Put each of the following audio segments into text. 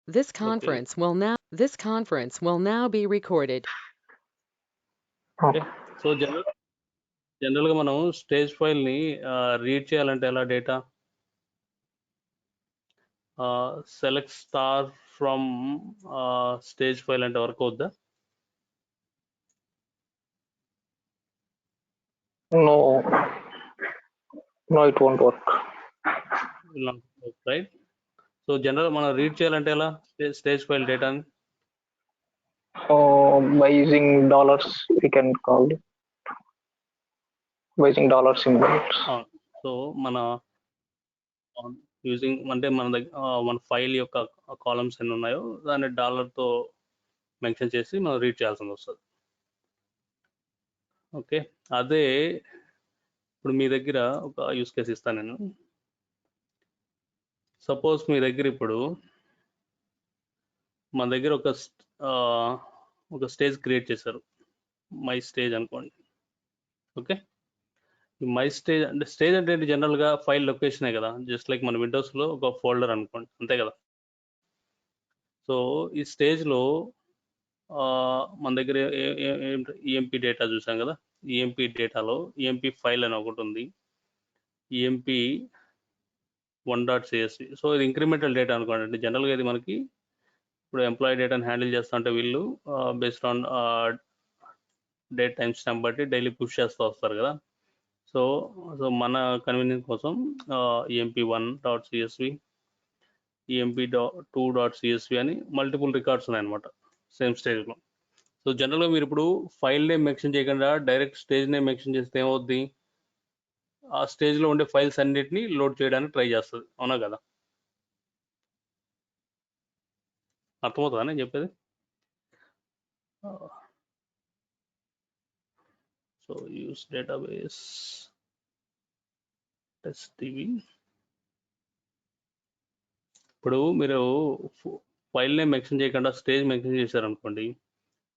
This okay conference will now be recorded. Okay so జనరల్గా మనం stage ఫైల్ని read చేయాలంటే ఎలా data select star from stage file అంటే వర్క్ అవుద్దా? No, it won't work. Right. So general మనం read చేయాలంటే ఎలా స్టేజ్ ఫైల్ డేటాని? By using dollars, we can call it. By using dollar symbols. So మన యూజింగ్ అంటే మన ఫైల్ యొక్క కాలమ్స్ ఎన్ని ఉన్నాయో దాన్ని డాలర్తో మెన్షన్ చేసి మనం రీడ్ చేయాల్సింది వస్తుంది. ఓకే, అదే ఇప్పుడు మీ దగ్గర ఒక యూస్ కేసు ఇస్తాను నేను. సపోజ్ మీ దగ్గర ఇప్పుడు మన దగ్గర ఒక స్టేజ్ క్రియేట్ చేశారు, మై స్టేజ్ అనుకోండి. ఓకే, మై స్టేజ్ అంటే స్టేజ్ అంటే జనరల్గా ఫైల్ లొకేషనే కదా, జస్ట్ లైక్ మన విండోస్లో ఒక ఫోల్డర్ అనుకోండి, అంతే కదా. సో ఈ స్టేజ్లో మన దగ్గర ఈఎంపీ డేటా చూసాం కదా, ఈఎంపీ డేటాలో ఈఎంపీ ఫైల్ అని ఒకటి ఉంది, ఈఎంపీ 1.csv. సో ఇది ఇంక్రిమెంటల్ డేటా అనుకోండి. అంటే జనరల్గా ఇది మనకి ఇప్పుడు ఎంప్లాయీ డేటాని హ్యాండిల్ చేస్తూ ఉంటే వీళ్ళు based on date time stamp బట్టి డైలీ పుష్ చేస్తూ వస్తారు కదా. సో మన కన్వీనియన్స్ కోసం ఈఎంపీ 1.csv, ఈఎంపీ 2.csv అని మల్టిపుల్ రికార్డ్స్ ఉన్నాయన్నమాట సేమ్ స్టేజ్లో. సో జనరల్గా మీరు ఇప్పుడు ఫైల్ నేమ్ మెన్షన్ చేయకుండా డైరెక్ట్ స్టేజ్ నేమ్ మెన్షన్ చేస్తే ఏమవుద్ది, ఆ స్టేజ్లో ఉండే ఫైల్స్ అన్నిటిని లోడ్ చేయడానికి ట్రై చేస్తుంది, అవునా కదా? అర్థమవుతుందా నేను చెప్పేది? So use database test DB. ఇప్పుడు మీరు ఫైల్ నేమ్ మెన్షన్ చేయకుండా స్టేజ్ మెన్షన్ చేశారనుకోండి,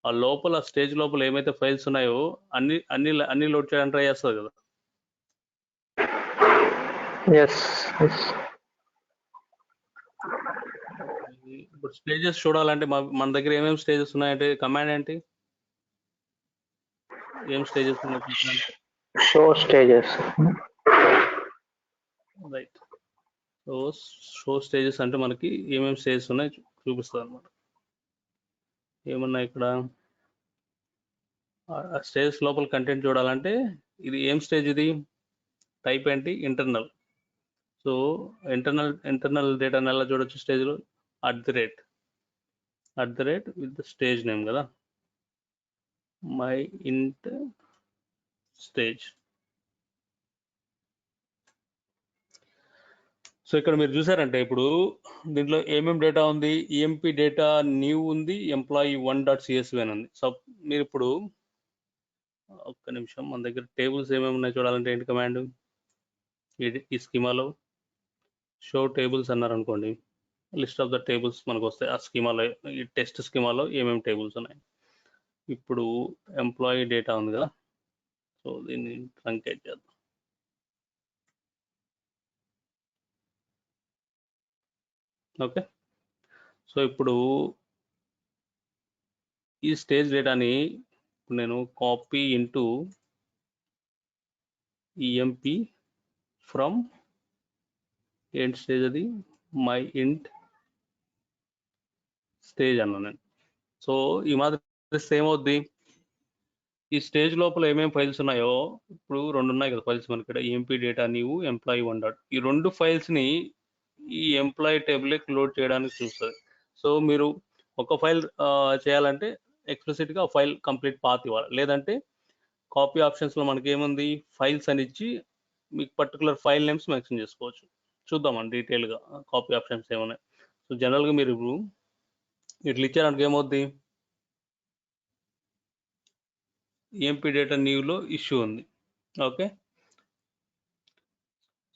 ఆ లోపల స్టేజ్ లోపల ఏమైతే ఫైల్స్ ఉన్నాయో అన్ని లోడ్ చేయడానికి ట్రై చేస్తుంది కదా. Yes. ఇప్పుడు స్టేజెస్ చూడాలంటే మన దగ్గర ఏమేమి స్టేజెస్ ఉన్నాయంటే కమాండ్ ఏంటి, ఏం స్టేజెస్ ఉన్నాయి? Show stages. Right. So show stages అంటే మనకి ఏమేమి స్టేజెస్ ఉన్నాయి చూపిస్తుంది అనమాట. ఏమన్నా ఇక్కడ స్టేజెస్ లోపల కంటెంట్ చూడాలంటే ఇది ఏం స్టేజ్, ఇది టైప్ ఏంటి, ఇంటర్నల్. సో ఇంటర్నల్ డేటాని ఎలా చూడొచ్చు స్టేజ్లో, at the rate with the stage name కదా, మై ఇంట్ స్టేజ్. సో ఇక్కడ మీరు చూసారంటే ఇప్పుడు దీంట్లో ఏమేమి డేటా ఉంది, ఈఎంపీ డేటా న్యూ ఉంది, ఎంప్లాయీ 1.csv అని ఉంది. సో మీరు ఇప్పుడు ఒక్క నిమిషం, మన దగ్గర టేబుల్స్ ఏమేమి ఉన్నాయి చూడాలంటే ఏంటి కమాండ్, ఈ స్కీమాలో షో టేబుల్స్ అన్నారు అనుకోండి, లిస్ట్ ఆఫ్ ద టేబుల్స్ మనకు వస్తాయి. ఆ స్కీమాలో ఈ టెస్ట్ స్కీమాలో ఏమేమి టేబుల్స్ ఉన్నాయి. ఇప్పుడు ఎంప్లాయీ డేటా ఉంది కదా, సో దీన్ని ట్రంకేట్ చేద్దాం. ఓకే, సో ఇప్పుడు ఈ స్టేజ్ డేటాని నేను కాపీ ఇంటూ ఈఎంపీ ఫ్రమ్ ఏంటి స్టేజ్, అది మై ఇంట్ స్టేజ్ అన్నా నేను. సో ఈ మాదిరి ఏమవుద్ది, ఈ స్టేజ్ లోపల ఏమేమి ఫైల్స్ ఉన్నాయో ఇప్పుడు 2 ఉన్నాయి కదా ఫైల్స్ మనకి ఇక్కడ, ఈఎంపీ డేటా న్యూ, ఎంప్లాయీ 1. ఈ 2 ఫైల్స్ని ఈ ఎంప్లాయీ టేబుల్కి లోడ్ చేయడానికి చూస్తుంది. సో మీరు ఒక ఫైల్ చేయాలంటే ఎక్స్ప్లిసిట్గా ఆ ఫైల్ కంప్లీట్ పాత్ ఇవ్వాలి, లేదంటే కాపీ ఆప్షన్స్లో మనకి ఏముంది, ఫైల్స్ అని ఇచ్చి మీకు పర్టికులర్ ఫైల్ నేమ్స్ మెన్షన్ చేసుకోవచ్చు. చూద్దామండి డీటెయిల్గా కాపీ ఆప్షన్స్ ఏమున్నాయి. సో జనరల్గా మీరు ఇప్పుడు ఇట్లా ఇచ్చారంటే ఏమవుద్ది, ఈఎంపీ డేటా న్యూలో ఇష్యూ ఉంది. Okay,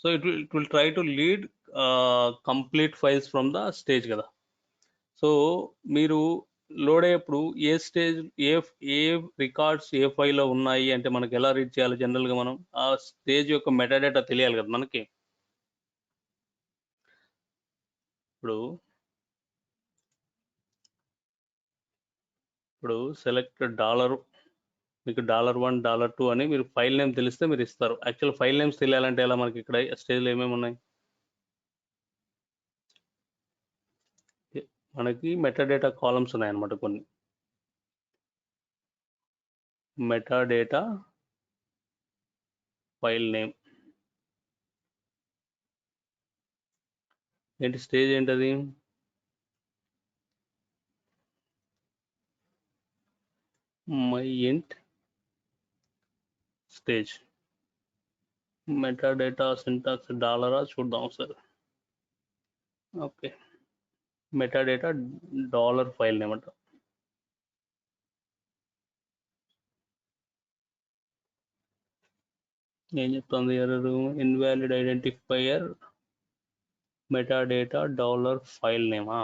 so it will try to lead complete files from the stage కదా. సో మీరు లోడ్ అయ్యేప్పుడు ఏ స్టేజ్ ఏ రికార్డ్స్ ఏ ఫైల్లో ఉన్నాయి అంటే మనకి ఎలా రీడ్ చేయాలి, జనరల్గా మనం ఆ స్టేజ్ యొక్క మెటాడేటా తెలియాలి కదా మనకి. ఇప్పుడు ఇప్పుడు సెలెక్ట్ డాలర్, మీకు $1 $2 అని మీరు ఫైల్ నేమ్ తెలిస్తే మీరు ఇస్తారు. యాక్చువల్ ఫైల్ నేమ్స్ తెలియాలంటే ఎలా, మనకి ఇక్కడ స్టేజ్లో ఏమేమి ఉన్నాయి, మనకి మెటాడేటా కాలమ్స్ ఉన్నాయన్నమాట. కొన్ని మెటాడేటా ఫైల్ నేమ్ ఏంటి, స్టేజ్ ఏంటది, my int stage. Metadata syntax డాలరా చూద్దాం sir. Okay, metadata dollar file name అంట. ఏం చెప్తుంది error, invalid identifier metadata dollar file నేమా.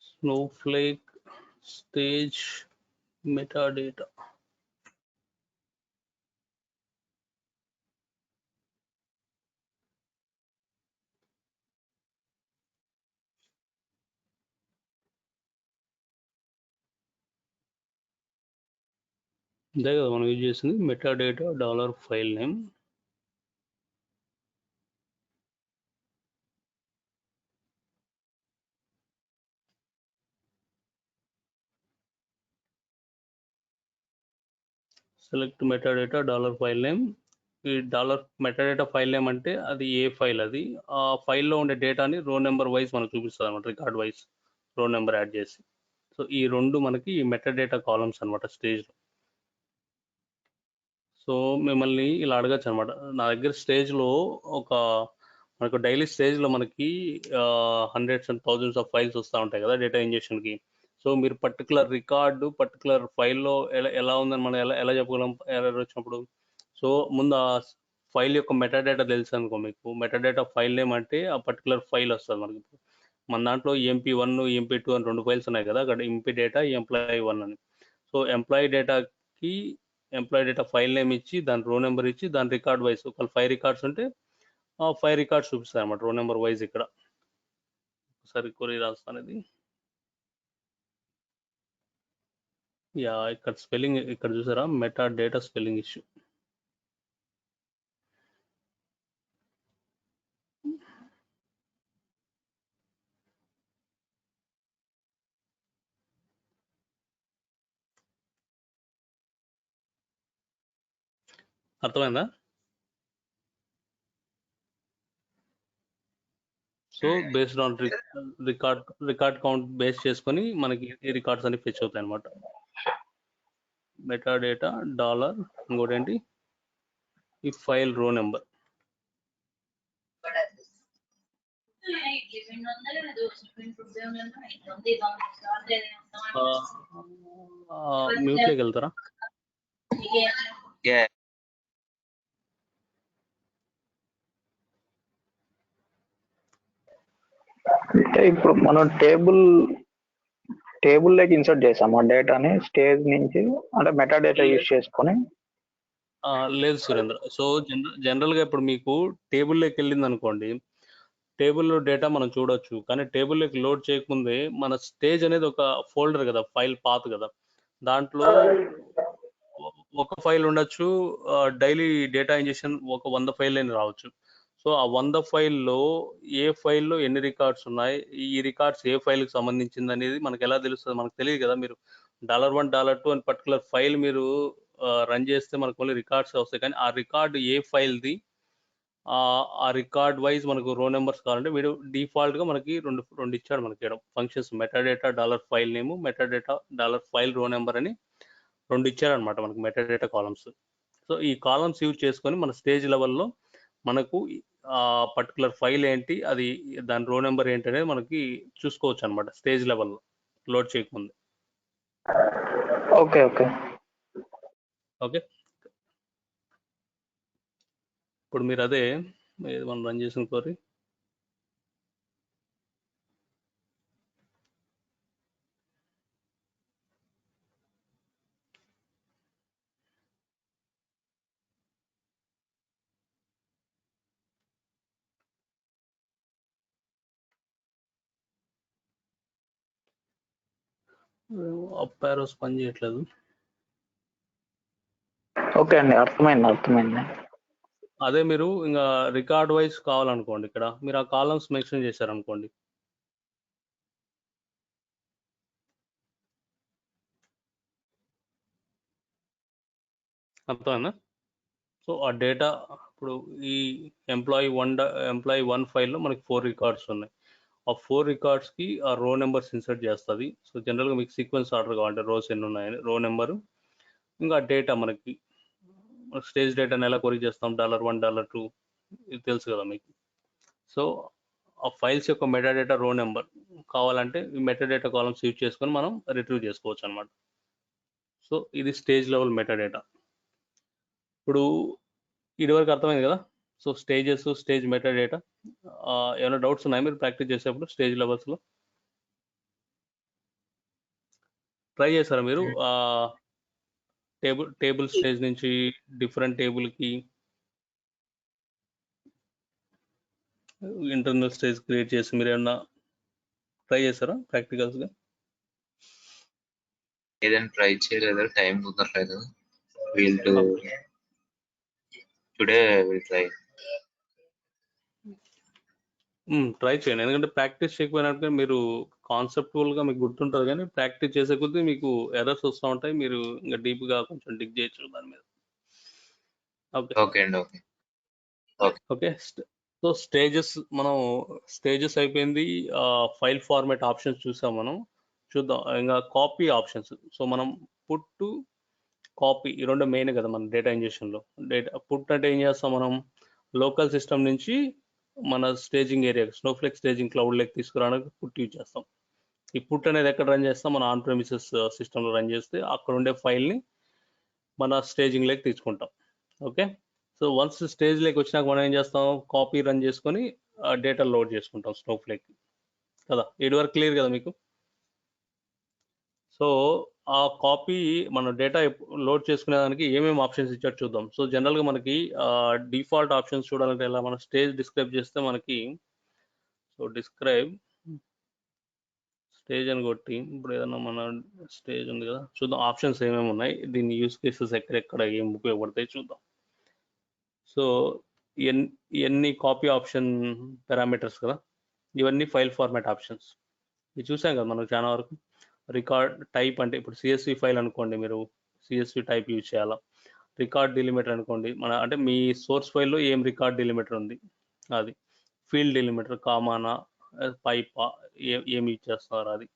Snowflake stage metadata. ఇదే కదా మనం యూజ్ చేసింది, metadata dollar file name. Select metadata dollar file name. ఈ డాలర్ మెటాడేటా ఫైల్ నేమ్ అంటే అది ఏ ఫైల్, అది ఆ ఫైల్లో ఉండే డేటాని రో నెంబర్ వైజ్ మనకు చూపిస్తుంది అనమాట, రికార్డ్ వైజ్ రో నెంబర్ యాడ్ చేసి. సో ఈ రెండు మనకి మెటాడేటా కాలమ్స్ అనమాట స్టేజ్లో. సో మిమ్మల్ని ఇలా అడగచ్చు అనమాట, నా దగ్గర స్టేజ్లో ఒక మనకు డైలీ స్టేజ్లో మనకి hundreds and thousands of files వస్తూ ఉంటాయి కదా డేటా ఇంజెక్షన్కి. సో మీరు పర్టికులర్ రికార్డు పర్టికులర్ ఫైల్లో ఎలా ఉందని మనం ఎలా చెప్పగలం ఎర్రర్ వచ్చినప్పుడు. సో ముందు ఆ ఫైల్ యొక్క మెటాడేటా తెలుసు అనుకో, మీకు మెటాడేటా ఫైల్ నేమ్ అంటే ఆ పర్టికులర్ ఫైల్ వస్తుంది మనకి. మన దాంట్లో ఎంపీ1 ఎంపీ2 అని 2 ఫైల్స్ ఉన్నాయి కదా, అక్కడ ఎంపీ డేటా ఎంప్లాయీ1 అని. సో ఎంప్లాయీ డేటాకి ఎంప్లాయీ డేటా ఫైల్ నేమ్ ఇచ్చి దాని రో నెంబర్ ఇచ్చి దాని రికార్డ్ వైజ్ ఒక 5 రికార్డ్స్ ఉంటే ఆ 5 రికార్డ్స్ చూపిస్తాయి అన్నమాట రో నెంబర్ వైజ్. ఇక్కడ ఒకసారి కొరి రాస్తాను ఇది. యా, ఇక్కడ స్పెల్లింగ్ ఇక్కడ చూసారా, మెటా డేటా స్పెల్లింగ్ ఇష్యూ. అర్థమైందా. So based on record count base చేసుకొని మనకి ఈ రికార్డ్స్ అన్ని ఫెచ్ అవుతాయి అనమాట. మెటాడేటా డాలర్, ఇంకోటి ఏంటి, ఈ ఫైల్ రో నెంబర్. మ్యూట్లోకి వెళ్తారా. అంటే ఇప్పుడు మనం టేబుల్ లోకి ఇన్సర్ట్ చేసాం ఆ డేటాని స్టేజ్ నుంచి, అంటే మెటా డేటా యూజ్ చేసుకొని. లేదు సురేంద్ర. సో జనరల్గా ఇప్పుడు మీకు టేబుల్లోకి వెళ్ళింది అనుకోండి, టేబుల్లో డేటా మనం చూడొచ్చు, కానీ టేబుల్లోకి లోడ్ చేయకముందే మన స్టేజ్ అనేది ఒక ఫోల్డర్ కదా, ఫైల్ పాత్ కదా, దాంట్లో ఒక ఫైల్ ఉండొచ్చు, డైలీ డేటా ఇంజెక్షన్ ఒక 100 ఫైల్ అని రావచ్చు. సో ఆ 100 ఫైల్లో ఏ ఫైల్లో ఎన్ని రికార్డ్స్ ఉన్నాయి, ఈ రికార్డ్స్ ఏ ఫైల్కి సంబంధించింది అనేది మనకు ఎలా తెలుస్తుంది, మనకు తెలియదు కదా. మీరు $1 $2 అని పర్టికులర్ ఫైల్ మీరు రన్ చేస్తే మనకు ఓన్లీ రికార్డ్స్ వస్తాయి, కానీ ఆ రికార్డు ఏ ఫైల్ది, ఆ రికార్డ్ వైజ్ మనకు రో నెంబర్స్ కావాలంటే వీడు డిఫాల్ట్గా మనకి రెండు ఇచ్చాడు మనకి functions, metadata dollar file name, metadata dollar file రో నెంబర్ అని 2 ఇచ్చారనమాట మనకి మెటాడేటా కాలమ్స్. సో ఈ కాలమ్స్ యూజ్ చేసుకొని మన స్టేజ్ లెవెల్లో మనకు ఆ పర్టికులర్ ఫైల్ ఏంటి, అది దాని రో నెంబర్ ఏంటి అనేది మనకి చూసుకోవచ్చు అనమాట స్టేజ్ లెవెల్లో లోడ్ చేయకముందు. ఓకే ఓకే ఓకే, ఇప్పుడు మీరు అదే మనం రన్ చేసిన కోరి అప్ ఆరోస్ పని చేయట్లేదు. ఓకే అండి, అర్థమైంది. అదే మీరు ఇంకా రికార్డ్ వైజ్ కావాలనుకోండి, ఇక్కడ మీరు ఆ కాలమ్స్ మెన్షన్ చేశారనుకోండి, అర్థమైందా? సో ఆ డేటా ఇప్పుడు ఈ ఎంప్లాయీ వన్ ఫైల్లో మనకి 4 రికార్డ్స్ ఉన్నాయి. ఆ 4 రికార్డ్స్కి ఆ రో నెంబర్స్ ఇన్సర్ట్ చేస్తుంది. సో జనరల్గా మీకు సీక్వెన్స్ ఆర్డర్ కావాలంటే రోస్ ఎన్ని ఉన్నాయని రో నెంబరు, ఇంకా డేటా మనకి స్టేజ్ డేటాని ఎలా కొరి చేస్తాం, $1, $2 ఇది తెలుసు కదా మీకు. సో ఆ ఫైల్స్ యొక్క మెటాడేటా రో నెంబర్ కావాలంటే ఈ మెటాడేటా కాలమ్స్ యూజ్ చేసుకొని మనం రిట్రీవ్ చేసుకోవచ్చు అనమాట. సో ఇది స్టేజ్ లెవెల్ మెటాడేటా. ఇప్పుడు ఇది వరకు అర్థమైంది కదా. సో స్టేజెస్, స్టేజ్ మెటాడేటా, ఏమైనా డౌట్స్ ఉన్నాయా మీరు ప్రాక్టీస్ చేసేప్పుడు స్టేజ్ లెవెల్స్లో? ట్రై చేశారా మీరు టేబుల్ స్టేజ్ నుంచి డిఫరెంట్ టేబుల్కి ఇంటర్నల్ స్టేజ్ క్రియేట్ చేసి మీరు ఏమన్నా ట్రై చేశారా ప్రాక్టికల్స్గా? ఏదైనా ట్రై చేయలేదు, టైం కుదరలేదు. Today will try. ట్రై చేయండి, ఎందుకంటే ప్రాక్టీస్ చేయకపోయినట్టు మీరు కాన్సెప్టువల్గా మీకు గుర్తుంటుంది, కానీ ప్రాక్టీస్ చేసే కొద్దీ మీకు ఎర్రర్స్ వస్తూ ఉంటాయి. మీరు ఇంకా డీప్గా కొంచెం డిగ్ చేయొచ్చు దాని మీద. ఓకే అండి, ఓకే. సో మనం స్టేజెస్ అయిపోయింది. ఫైల్ ఫార్మాట్ ఆప్షన్స్ చూసాం మనం. చూద్దాం ఇంకా కాపీ ఆప్షన్స్. సో మనం పుట్, కాపీ ఈ రెండు మెయిన్ కదా మన డేటా ఇంజెక్షన్లో. పుట్ అంటే ఏం చేస్తాం, మనం లోకల్ సిస్టమ్ నుంచి మన staging area Snowflake staging cloud లెక్ తీసుకురావడానికి పుట్ యూజ్ చేస్తాం. ఈ పుట్ అనేది ఎక్కడ రన్ చేస్తాం, మన ఆన్ ప్రెమిసెస్ సిస్టంలో రన్ చేస్తే అక్కడ ఉండే ఫైల్ని మన స్టేజింగ్ లెక్ తీసుకుంటాం. ఓకే. సో వన్స్ స్టేజ్ లెక్ వచ్చినాక మనం ఏం చేస్తాం, కాపీ రన్ చేసుకొని డేటా లోడ్ చేసుకుంటాం స్నోఫ్లేక్ కదా. ఇది వరకు క్లియర్ కదా మీకు? సో ఆ కాపీ మన డేటా లోడ్ చేసుకునే దానికి ఏమేమి ఆప్షన్స్ ఇచ్చారు చూద్దాం. సో జనరల్గా మనకి డిఫాల్ట్ ఆప్షన్స్ చూడాలంటే ఎలా, మనం స్టేజ్ డిస్క్రైబ్ చేస్తే మనకి, సో డిస్క్రైబ్ స్టేజ్ అని కొట్టి ఇప్పుడు ఏదన్నా మన స్టేజ్ ఉంది కదా, చూద్దాం ఆప్షన్స్ ఏమేమి ఉన్నాయి, దీని యూస్ కేసెస్ ఎక్కడెక్కడ ఏం ఉపయోగపడతాయి చూద్దాం. సో ఇవన్నీ కాపీ ఆప్షన్ పారామీటర్స్ కదా, ఇవన్నీ ఫైల్ ఫార్మాట్ ఆప్షన్స్. ఇది చూసాం కదా మనం చాలా వరకు. రికార్డ్ టైప్ అంటే ఇప్పుడు CSV ఫైల్ అనుకోండి, మీరు CSV టైప్ యూజ్ చేయాలా. రికార్డ్ డిలిమిటర్ అనుకోండి, మన అంటే మీ సోర్స్ ఫైల్లో ఏం రికార్డ్ డిలిమిటర్ ఉంది అది. ఫీల్డ్ డిలిమిటర్ కామానా, పైపా, ఏం యూజ్ చేస్తున్నారు అది.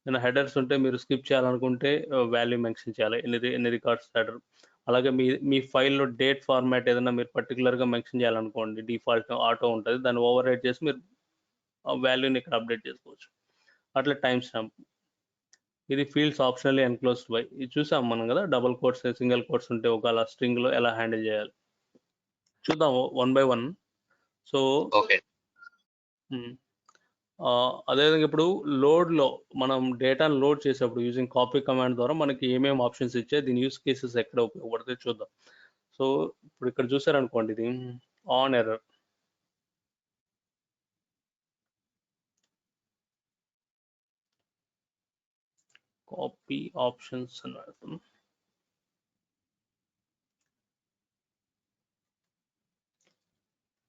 ఏదైనా హెడర్స్ ఉంటే మీరు స్కిప్ చేయాలనుకుంటే వాల్యూ మెన్షన్ చేయాలి, ఎన్ని రికార్డ్స్ హెడర్. అలాగే మీ ఫైల్లో డేట్ ఫార్మాట్ ఏదైనా మీరు పర్టికులర్గా మెన్షన్ చేయాలనుకోండి, డిఫాల్ట్ ఆటో ఉంటుంది, దాన్ని ఓవర్ రైట్ చేసి మీరు వాల్యూని ఇక్కడ అప్డేట్ చేసుకోవచ్చు. అట్లా టైం స్టాంప్, ఇది ఫీల్డ్స్ ఆప్షనల్లీ ఎన్క్లోజ్డ్ బై, ఇది చూసాం మనం కదా. డబుల్ కోట్స్, సింగిల్ కోట్స్ ఉంటే ఒకవేళ స్ట్రింగ్లో ఎలా హ్యాండిల్ చేయాలి చూద్దాం 1 by 1. సో అదేవిధంగా ఇప్పుడు లోడ్లో మనం డేటాను లోడ్ చేసేప్పుడు యూజింగ్ కాపీ కమాండ్ ద్వారా మనకి ఏమేమి ఆప్షన్స్ ఇచ్చాయి, దీని యూస్ కేసెస్ ఎక్కడ ఉపయోగపడతాయి చూద్దాం. సో ఇప్పుడు ఇక్కడ చూసారనుకోండి, ఇది ఆన్ ఎర్రర్. కాపీ ఆప్షన్స్ అని అర్థం.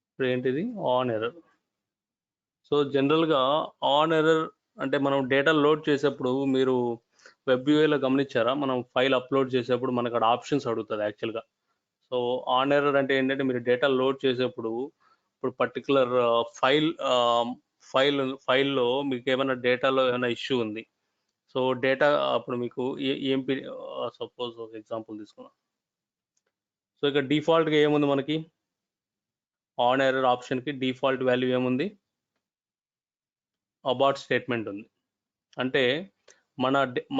ఇప్పుడు ఏంటిది ఆన్ ఎర్రర్. సో జనరల్గా ఆన్ ఎర్రర్ అంటే మనం డేటా లోడ్ చేసేప్పుడు మీరు వెబ్ యూఐలో గమనించారా, మనం ఫైల్ అప్లోడ్ చేసేప్పుడు మనకు అక్కడ ఆప్షన్స్ అడుగుతుంది యాక్చువల్గా. సో ఆన్ ఎర్రర్ అంటే ఏంటంటే మీరు డేటా లోడ్ చేసేప్పుడు ఇప్పుడు పర్టికులర్ ఫైల్లో మీకు ఏమైనా డేటాలో ఏమైనా ఇష్యూ ఉంది. సో డేటా అప్పుడు మీకు సపోజ్ ఒక ఎగ్జాంపుల్ తీసుకున్నాం. సో ఇక్కడ డిఫాల్ట్గా ఏముంది మనకి, ఆన్ ఎర్రర్ ఆప్షన్కి డిఫాల్ట్ వాల్యూ ఏముంది, అబార్ట్ స్టేట్మెంట్ ఉంది. అంటే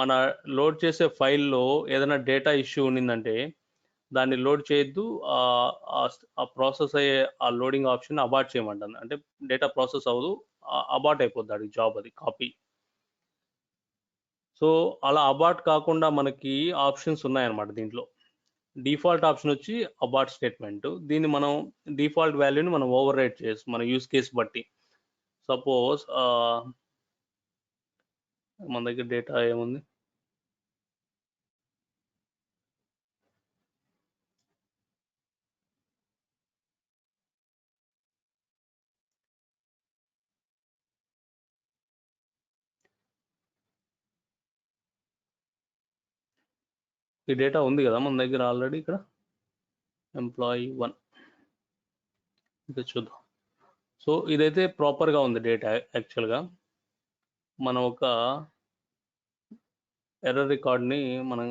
మన లోడ్ చేసే ఫైల్లో ఏదైనా డేటా ఇష్యూ ఉండిందంటే దాన్ని లోడ్ చేయొద్దు, ఆ ప్రాసెస్ అయ్యే ఆ లోడింగ్ ఆప్షన్ అబార్ట్ చేయమంటుంది. అంటే డేటా ప్రాసెస్ అవ్వదు, అబార్ట్ అయిపోద్ది అది జాబ్, అది కాపీ. సో అలా అబార్ట్ కాకుండా మనకి ఆప్షన్స్ ఉన్నాయన్నమాట దీంట్లో. డిఫాల్ట్ ఆప్షన్ వచ్చి అబార్ట్ స్టేట్మెంట్. దీన్ని మనం డిఫాల్ట్ వాల్యూని మనం ఓవర్ రైట్ చేసి మన యూస్ కేస్ బట్టి, సపోజ్ మన దగ్గర డేటా ఏముంది? ఈ డేటా ఉంది కదా మన దగ్గర ఆల్రెడీ ఇక్కడ employee1 ఇది చూద్దాం. సో ఇదైతే ప్రాపర్గా ఉంది డేటా. యాక్చువల్గా మనం ఒక ఎర్రర్ రికార్డ్ని మనం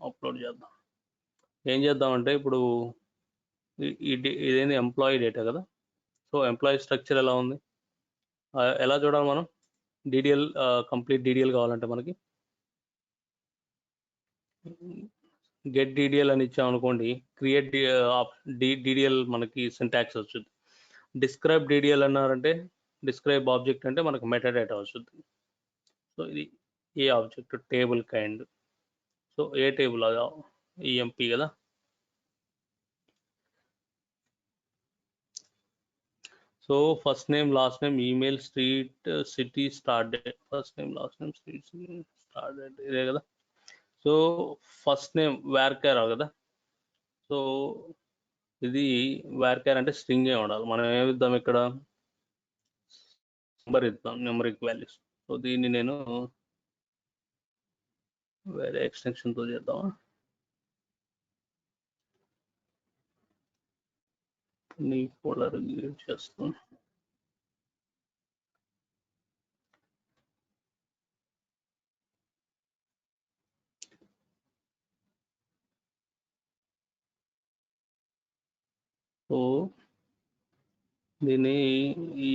అప్లోడ్ చేద్దాం. ఏం చేద్దామంటే ఇప్పుడు ఇదేంటి ఎంప్లాయీ డేటా కదా. సో ఎంప్లాయీ స్ట్రక్చర్ ఎలా ఉంది, ఎలా చూడాలి మనం? డీడీఎల్ కంప్లీట్ డీడీఎల్ కావాలంటే మనకి గెట్ డీడీఎల్ అని ఇచ్చామనుకోండి, క్రియేట్ డీడీఎల్ మనకి సింటాక్స్ వస్తుంది. డిస్క్రైబ్ డీడీఎల్ అన్నారంటే డిస్క్రైబ్ ఆబ్జెక్ట్ అంటే మనకు మెటా డేటా వస్తుంది. సో ఇది ఏ ఆబ్జెక్ట్? Table kind. సో ఏ టేబుల్? అదా ఈఎంపీ కదా. So first name, last name, email, street, city, start date. First name, last name, street, start date ఇదే కదా. సో ఫస్ట్ నేమ్ వేర్కేర్ కదా. So ఇది వేర్కేర్ అంటే స్ట్రింగ్ ఏ ఉండాలి. మనం ఏమి ఇద్దాం ఇక్కడ? నెంబర్ ఇద్దాం, నెంబరిక్ వాల్యూస్. సో దీన్ని నేను వేరే ఎక్స్టెన్షన్తో చేద్దామా? నీ ఫోల్డర్ క్రియేట్ చేస్తాం. సో దీన్ని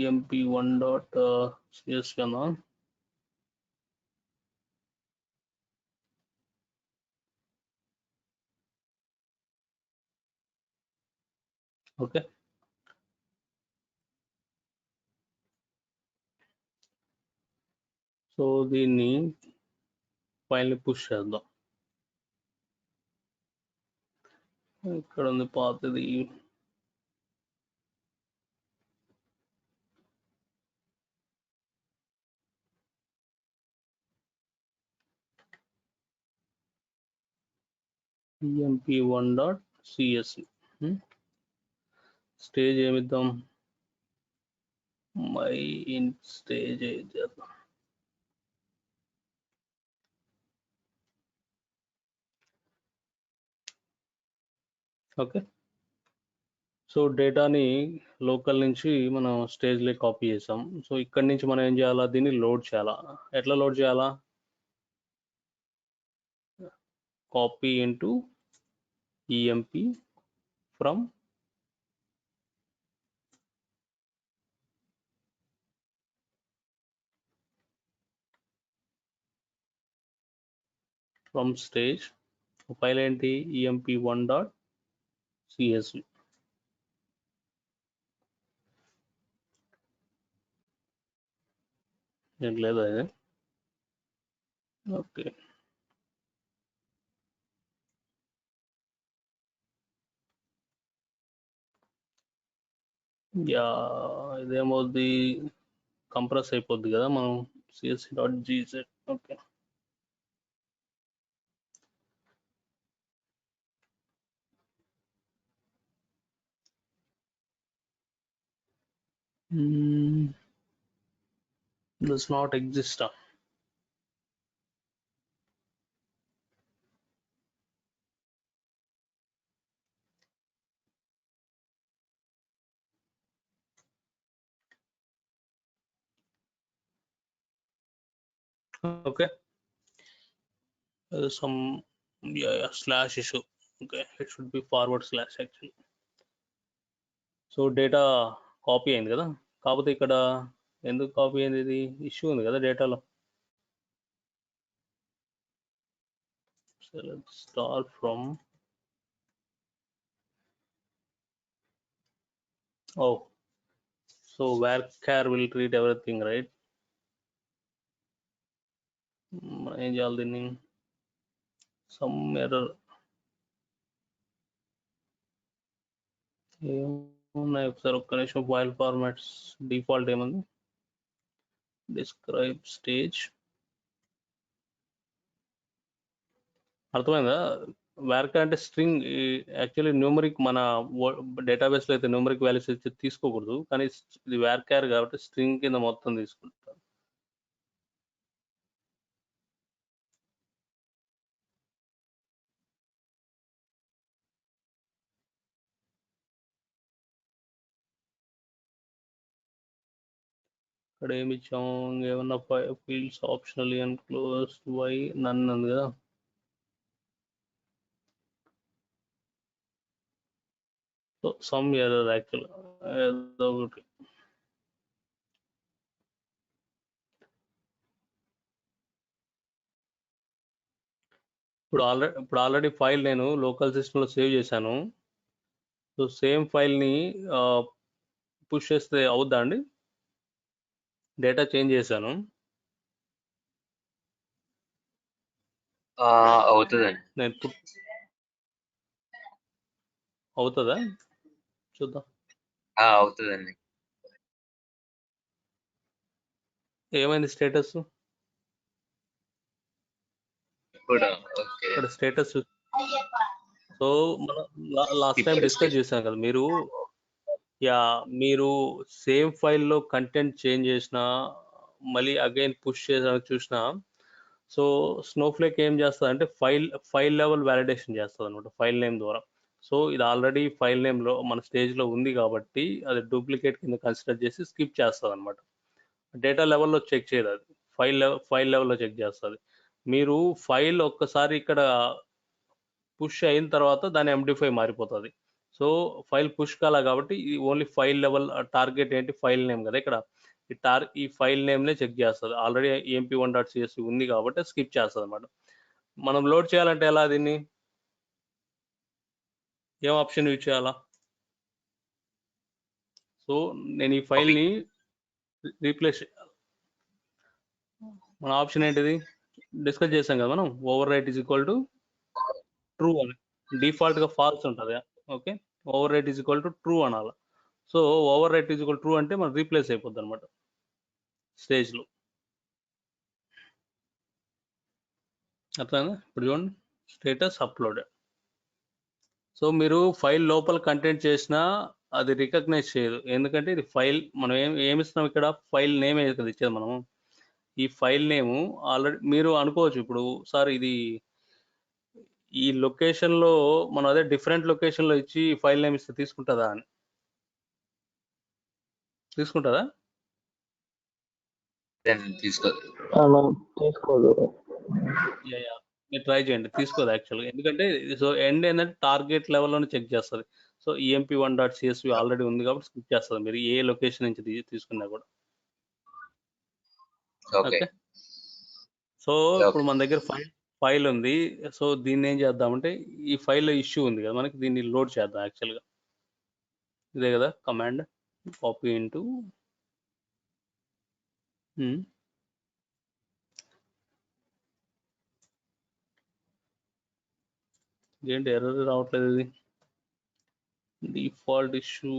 emp1.cs కన్నా ఓకే. సో దీన్ని ఫైల్ని పుష్ చేద్దాం. ఇక్కడ ఉంది పాతది. emp1.cs స్టేజ్ ఏమిద్దాం? మై ఇన్ స్టేజ్ చేద్దాం. ఓకే. సో డేటాని లోకల్ నుంచి మనం స్టేజ్లో కాపీ చేసాం. సో ఇక్కడి నుంచి మనం ఏం చేయాలా? దీన్ని లోడ్ చేయాలా. ఎట్లా లోడ్ చేయాలా? Copy into EMP from stage. File ఏంటి? emp1.cs. ఏం లేదా ఇది? ఓకే. యా ఇదేమవుద్ది? కంప్రెస్ అయిపోద్ది కదా మనం csc.gz. Okay. does not exist. Okay. Some slash issue. Okay, it should be forward slash actually. So data copy అయింది కదా. కాకపోతే ఇక్కడ ఎందుకు కాపీ అయింది? ఇది ఇష్యూ ఉంది కదా డేటాలో. Select star from. Oh, so varchar will treat everything, right? ఏం చేయాలి దీన్ని? సమ్ ఎర్రర్ ఏమున్నాయి ఒకసారి ఒక్క నిమిషం. ఫైల్ ఫార్మాట్స్ డిఫాల్ట్ ఏముంది? డిస్క్రైబ్ స్టేజ్ అర్థమైందా? వేర్కార్ అంటే స్ట్రింగ్, యాక్చువల్లీ న్యూమరిక్ మన డేటాబేస్లో అయితే న్యూమరిక్ వాల్యూస్ అయితే తీసుకోకూడదు, కానీ ఇది వేర్కార్ కాబట్టి స్ట్రింగ్ కింద మొత్తం తీసుకుంటారు. ఇక్కడ ఏమి ఇచ్చాము, ఏమన్నా ఫీల్డ్స్ ఆప్షనల్ ఎన్క్లోజ్ వై నన్ ఉంది కదా. సో సమ్ ఎర్రర్ యాక్చువల్ ఏదో ఒకటి. ఇప్పుడు ఆల్రెడీ ఫైల్ నేను లోకల్ సిస్టంలో సేవ్ చేశాను. సో సేమ్ ఫైల్ని పుష్ చేస్తే అవుద్దా అండి? డేటా చేంజ్ చేశాను. అవుతుందండి. నేను అవుతుందా చూద్దాం. అవుతుందండి. ఏమైంది స్టేటస్? ఇప్పుడు ఓకే. ఇక్కడ స్టేటస్. సో మనం లాస్ట్ టైం డిస్కస్ చేశాం కదా, మీరు సేమ్ ఫైల్లో కంటెంట్ చేంజ్ చేసినా మళ్ళీ అగైన్ పుష్ చేసిన చూసినా, సో స్నోఫ్లేక్ ఏం చేస్తుంది అంటే ఫైల్ లెవెల్ వ్యాలిడేషన్ చేస్తుంది అనమాట ఫైల్ నేమ్ ద్వారా. సో ఇది ఆల్రెడీ ఫైల్ నేమ్లో మన స్టేజ్లో ఉంది కాబట్టి అది డూప్లికేట్ కింద కన్సిడర్ చేసి స్కిప్ చేస్తుంది అనమాట. డేటా లెవెల్లో చెక్ చేయదు, అది ఫైల్ లెవెల్లో చెక్ చేస్తుంది. మీరు ఫైల్ ఒక్కసారి ఇక్కడ పుష్ అయిన తర్వాత దాని MD5 మారిపోతుంది. సో ఫైల్ పుష్ కాలా కాబట్టి ఇది ఓన్లీ ఫైల్ లెవెల్ టార్గెట్ ఏంటి, ఫైల్ నేమ్ కదా. ఇక్కడ ఈ ఫైల్ నేమ్నే చెక్ చేస్తుంది. ఆల్రెడీ emp1.csv ఉంది కాబట్టి స్కిప్ చేస్తుంది అనమాట. మనం లోడ్ చేయాలంటే ఎలా, దీన్ని ఏం ఆప్షన్ యూజ్ చేయాలా? సో నేను ఈ ఫైల్ని రీప్లేస్, మన ఆప్షన్ ఏంటిది డిస్కస్ చేసాం కదా మనం, overwrite is equal to true అని. డిఫాల్ట్గా ఫాల్స్ ఉంటుంది. Okay, overwrite is equal to true అనాలి. So overwrite is equal true అంటే మనం రీప్లేస్ అయిపోద్ది అనమాట స్టేజ్లో. అట్లా ఇప్పుడు చూడండి, స్టేటస్ అప్లోడెడ్. సో మీరు ఫైల్ లోపల కంటెంట్ చేసినా అది రికగ్నైజ్ చేయదు, ఎందుకంటే ఇది ఫైల్ మనం ఏమిస్తున్నాం ఇక్కడ, ఫైల్ నేమ్ కదా ఇచ్చేది మనము. ఈ ఫైల్ నేము ఆల్రెడీ మీరు అనుకోవచ్చు ఇప్పుడు, సార్ ఇది ఈ లొకేషన్లో మనం అదే డిఫరెంట్ లొకేషన్లో ఇచ్చి ఫైల్ నేమ్ ఇస్తే తీసుకుంటుందా అని. తీసుకుంటుందా? తీసుకోదు. మీరు ట్రై చేయండి, తీసుకోదు యాక్చువల్గా. ఎందుకంటే సో ఎండ్ ఏంటంటే టార్గెట్ లెవెల్లోనే చెక్ చేస్తుంది. సో emp1.csv ఆల్రెడీ ఉంది కాబట్టి స్కిప్ చేస్తుంది మీరు ఏ లొకేషన్ నుంచి తీసుకున్నా కూడా. ఓకే, సో ఇప్పుడు మన దగ్గర ఫైల్ ఉంది. సో దీన్ని ఏం చేద్దామంటే, ఈ ఫైల్లో ఇష్యూ ఉంది కదా మనకి, దీన్ని లోడ్ చేద్దాం. యాక్చువల్గా ఇదే కదా కమాండ్, కాపీ ఇంటూ ఏంటి ఎర్రర్ రావట్లేదు, ఇది డిఫాల్ట్ ఇష్యూ.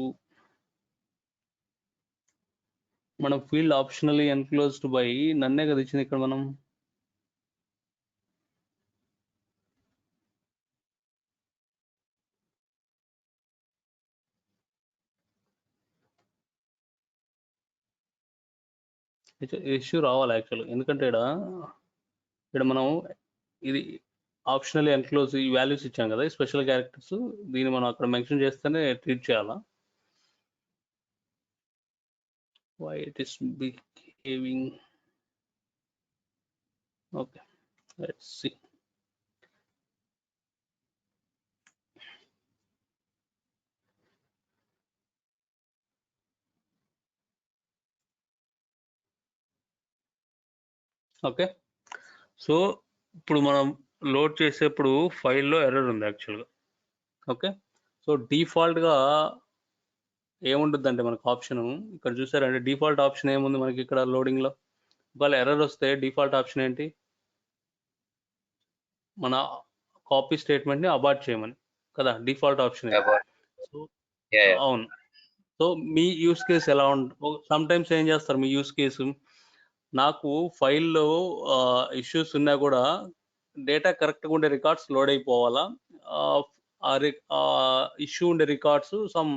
మనం ఫీల్డ్ ఆప్షనల్లీ ఎన్క్లోజ్డ్ బై నన్నే కదా ఇచ్చింది ఇక్కడ. మనం ఇష్యూ రావాలి యాక్చువల్గా, ఎందుకంటే ఇక్కడ మనం ఇది ఆప్షనల్ ఎన్క్లోజ్ ఈ వాల్యూస్ ఇచ్చాం కదా, ఈ స్పెషల్ క్యారెక్టర్స్, దీన్ని మనం అక్కడ మెన్షన్ చేస్తేనే ట్రీట్ చేయాలా. why it is behaving. Okay, let's see. Okay, so ఇప్పుడు మనం లోడ్ చేసేప్పుడు ఫైల్లో ఎర్రర్ ఉంది యాక్చువల్గా. ఓకే, సో డిఫాల్ట్గా ఏముంటుంది అంటే మనకు ఆప్షన్ ఇక్కడ చూసారంటే, డిఫాల్ట్ ఆప్షన్ ఏముంది మనకి ఇక్కడ లోడింగ్లో. ఒకవేళ ఎర్రర్ వస్తే డిఫాల్ట్ ఆప్షన్ ఏంటి, మన కాపీ స్టేట్మెంట్ని అబార్ట్ చేయమని కదా డిఫాల్ట్ ఆప్షన్. సో అవును. సో మీ యూస్ కేసు ఎలా ఉంటుంది, సమ్ టైమ్స్ ఏం చేస్తారు మీ యూస్ కేసు, నాకు ఫైల్లో ఇష్యూస్ ఉన్నా కూడా డేటా కరెక్ట్గా ఉండే రికార్డ్స్ లోడ్ అయిపోవాలా, ఇష్యూ ఉండే రికార్డ్స్ సమ్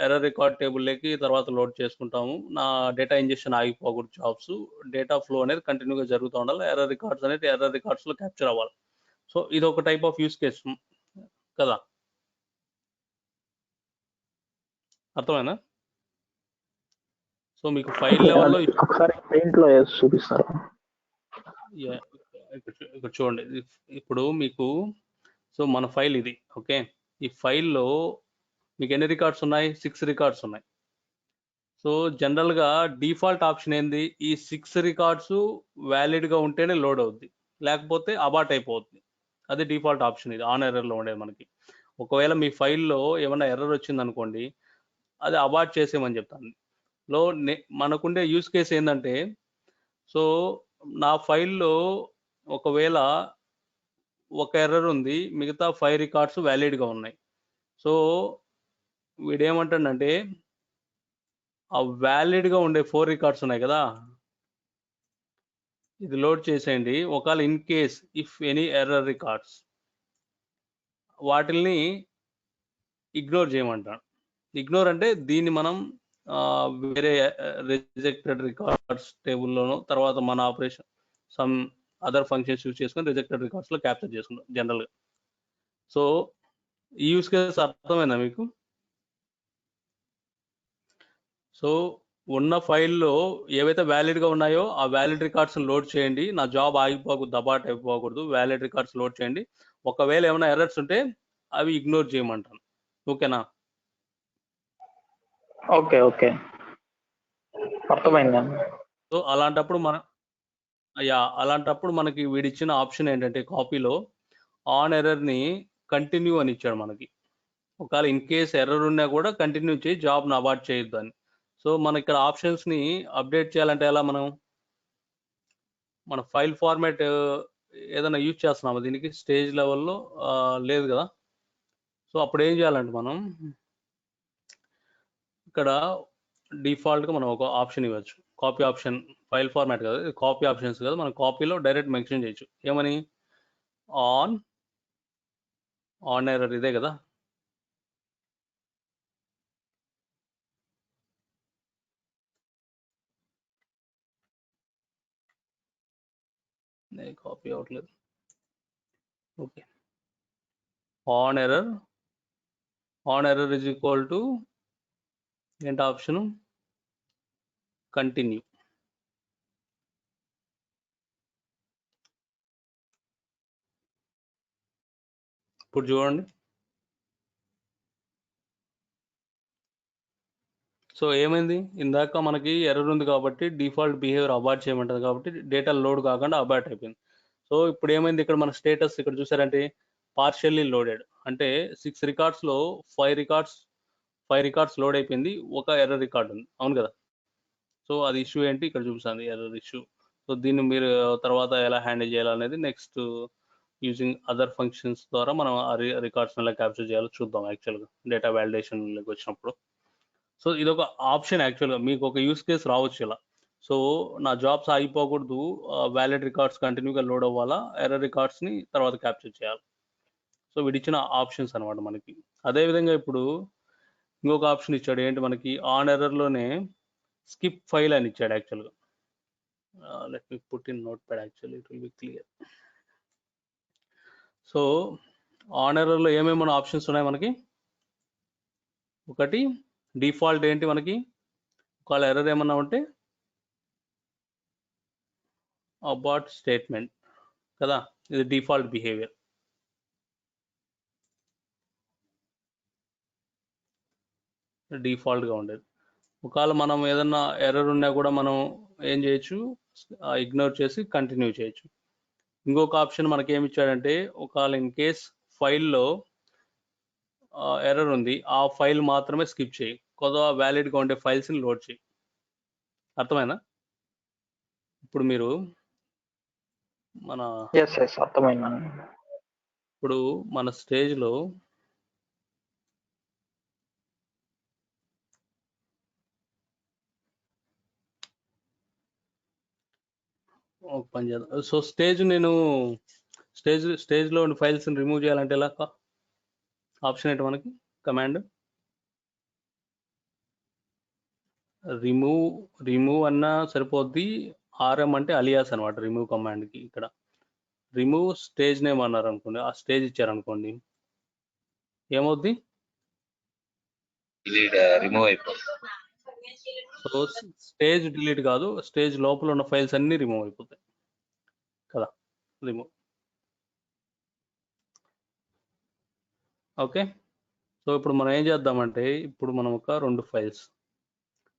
ఎర్రర్ రికార్డ్ టేబుల్లోకి తర్వాత లోడ్ చేసుకుంటాము. నా డేటా ఇంజెక్షన్ ఆగిపోకూడదు, జాబ్స్ డేటా ఫ్లో అనేది కంటిన్యూగా జరుగుతూ ఉండాలి. ఎర్రర్ రికార్డ్స్ అనేది ఎర్రర్ రికార్డ్స్లో క్యాప్చర్ అవ్వాలి. సో ఇది ఒక టైప్ ఆఫ్ యూస్ కేస్ కదా, అర్థమైనా? సో మీకు ఫైల్ లెవెల్లో ఒకసారి పెయింట్ లో వేసి చూపిస్తారా? ఇక్కడ చూడండి, ఇప్పుడు మీకు సో మన ఫైల్ ఇది, ఓకే. ఈ ఫైల్లో మీకు ఎన్ని రికార్డ్స్ ఉన్నాయి? 6 రికార్డ్స్ ఉన్నాయి. సో జనరల్గా డిఫాల్ట్ ఆప్షన్ ఏంది? ఈ 6 రికార్డ్స్ వ్యాలిడ్గా ఉంటేనే లోడ్ అవుద్ది, లేకపోతే అబార్ట్ అయిపోద్ది. అది డిఫాల్ట్ ఆప్షన్, ఇది ఆన్ ఎర్రర్లో ఉండేది మనకి. ఒకవేళ మీ ఫైల్లో ఏమైనా ఎర్రర్ వచ్చింది అనుకోండి, అది అబార్ట్ చేసేయమని చెప్తాను. మనకుండే యూస్ కేసు ఏంటంటే, సో నా ఫైల్లో ఒకవేళ ఒక ఎర్రర్ ఉంది, మిగతా 5 రికార్డ్స్ వ్యాలిడ్గా ఉన్నాయి. సో వీడేమంటాడంటే, ఆ వ్యాలిడ్గా ఉండే 4 రికార్డ్స్ ఉన్నాయి కదా, ఇది లోడ్ చేసేయండి. ఒకవేళ in case if any error records, వాటిల్ని ఇగ్నోర్ చేయమంటాడు. ఇగ్నోర్ అంటే దీన్ని మనం వేరే రిజెక్టెడ్ రికార్డ్స్ టేబుల్లోనో తర్వాత మన operation some other functions use చేసుకొని రిజెక్టెడ్ రికార్డ్స్లో క్యాప్చర్ చేసుకుంటాం జనరల్గా. సో ఈ యూస్ కేస్ అర్థమైందా మీకు? సో ఉన్న ఫైల్లో ఏవైతే వ్యాలిడ్గా ఉన్నాయో ఆ వ్యాలిడ్ రికార్డ్స్ లోడ్ చేయండి. నా జాబ్ ఆగిపోకూడదు, దబాట్ అయిపోకూడదు, వ్యాలిడ్ రికార్డ్స్ లోడ్ చేయండి. ఒకవేళ ఏమైనా ఎర్రర్స్ ఉంటే అవి ఇగ్నోర్ చేయమంటాను, ఓకేనా? ఓకే ఓకే, అర్థమైందండి. సో అలాంటప్పుడు మనకి వీడిచ్చిన ఆప్షన్ ఏంటంటే, కాపీలో ఆన్ ఎర్రర్ని కంటిన్యూ అని ఇచ్చాడు మనకి. ఒకవేళ ఇన్ కేస్ ఎర్రర్ ఉన్నా కూడా కంటిన్యూ చేయి, జాబ్ను అబార్ట్ చేయొద్దు అని. సో మన ఇక్కడ ఆప్షన్స్ని అప్డేట్ చేయాలంటే ఎలా? మన ఫైల్ ఫార్మాట్ ఏదైనా యూజ్ చేస్తున్నామా దీనికి? స్టేజ్ లెవెల్లో లేదు కదా. సో అప్పుడు ఏం చేయాలంటే, మనం ఇక్కడ డిఫాల్ట్గా మనం ఒక ఆప్షన్ ఇవ్వచ్చు, కాపీ ఆప్షన్. ఫైల్ ఫార్మాట్ కదా, కాపీ ఆప్షన్స్ కదా, మనం కాపీలో డైరెక్ట్ మెన్షన్ చేయొచ్చు. ఏమని? ఆన్ ఎర్రర్, ఇదే కదా. కాపీ అవ్వట్లేదు, okay. On error is equal to ఏంటి ఆప్షను? కంటిన్యూ. ఇప్పుడు చూడండి, సో ఏమైంది? ఇందాక మనకి ఎర్రర్ ఉంది కాబట్టి డిఫాల్ట్ బిహేవియర్ అబార్ట్ చేయమంటుంది కాబట్టి డేటా లోడ్ కాకుండా అబార్ట్ అయిపోయింది. సో ఇప్పుడు ఏమైంది? ఇక్కడ మన స్టేటస్ ఇక్కడ చూసారంటే పార్షియల్లీ లోడెడ్, అంటే 6 రికార్డ్స్లో 5 రికార్డ్స్ లోడ్ అయిపోయింది, ఒక ఎర్రర్ రికార్డ్ ఉంది, అవును కదా. సో అది ఇష్యూ ఏంటి ఇక్కడ చూపిస్తుంది, ఎర్రర్ ఇష్యూ. సో దీన్ని మీరు తర్వాత ఎలా హ్యాండిల్ చేయాలనేది నెక్స్ట్ యూజింగ్ అదర్ ఫంక్షన్స్ ద్వారా మనం ఆ రికార్డ్స్ ఎలా క్యాప్చర్ చేయాలో చూద్దాం యాక్చువల్గా డేటా వ్యాలిడేషన్లోకి వచ్చినప్పుడు. సో ఇది ఒక ఆప్షన్, యాక్చువల్గా మీకు ఒక యూస్ కేస్ రావచ్చు ఇలా. సో నా జాబ్స్ ఆగిపోకూడదు, వ్యాలిడ్ రికార్డ్స్ కంటిన్యూగా లోడ్ అవ్వాలా, ఎర్రర్ రికార్డ్స్ని తర్వాత క్యాప్చర్ చేయాలి. సో వీడిచ్చిన ఆప్షన్స్ అనమాట మనకి. అదేవిధంగా ఇప్పుడు ఇంకొక ఆప్షన్ ఇచ్చాడు, ఏంటి మనకి? ఆన్ ఎర్రర్లోనే స్కిప్ ఫైల్ అని ఇచ్చాడు యాక్చువల్గా. Let me put in notepad, actually it will be clear. So on ఎర్రర్లో ఏమేమి ఆప్షన్స్ ఉన్నాయి మనకి? ఒకటి డిఫాల్ట్ ఏంటి మనకి, ఒకవేళ ఎర్రర్ ఏమన్నా ఉంటే అబార్ట్ స్టేట్మెంట్ కదా, ఇది డిఫాల్ట్ బిహేవియర్. డిఫాల్ట్గా ఉండేది. ఒకవేళ మనం ఏదన్నా ఎర్రర్ ఉన్నా కూడా మనం ఏం చేయొచ్చు? ఇగ్నోర్ చేసి కంటిన్యూ చేయొచ్చు. ఇంకొక ఆప్షన్ మనకి ఏమి ఇచ్చాడంటే, ఒకవేళ ఇన్ కేస్ ఫైల్లో ఎర్రర్ ఉంది, ఆ ఫైల్ మాత్రమే స్కిప్ చేయి, కొద్దిగా వ్యాలిడ్గా ఉండే ఫైల్స్ని లోడ్ చేయి. అర్థమైనా? ఇప్పుడు మీరు అర్థమైందండి. ఇప్పుడు మన స్టేజ్లో ఒక పని చేద్దాం. సో నేను స్టేజ్లో ఉన్న ఫైల్స్ రిమూవ్ చేయాలంటే ఎలా? ఆప్షన్ ఏంటి మనకి? కమాండ్ రిమూవ్ అన్నా సరిపోద్ది. ఆర్ఎం అంటే అలియాస్ అనమాట రిమూవ్ కమాండ్కి. ఇక్కడ రిమూవ్ స్టేజ్ నేమ్ అన్నారు అనుకోండి, ఆ స్టేజ్ ఇచ్చారనుకోండి, ఏమవుద్ది? రిమూవ్ అయిపోతుంది. సో స్టేజ్ డిలీట్ కాదు, స్టేజ్ లోపల ఉన్న ఫైల్స్ అన్నీ రిమూవ్ అయిపోతాయి కదా. రిమూవ్. ఓకే. సో ఇప్పుడు మనం ఏం చేద్దామంటే, ఇప్పుడు మనం ఒక 2 ఫైల్స్,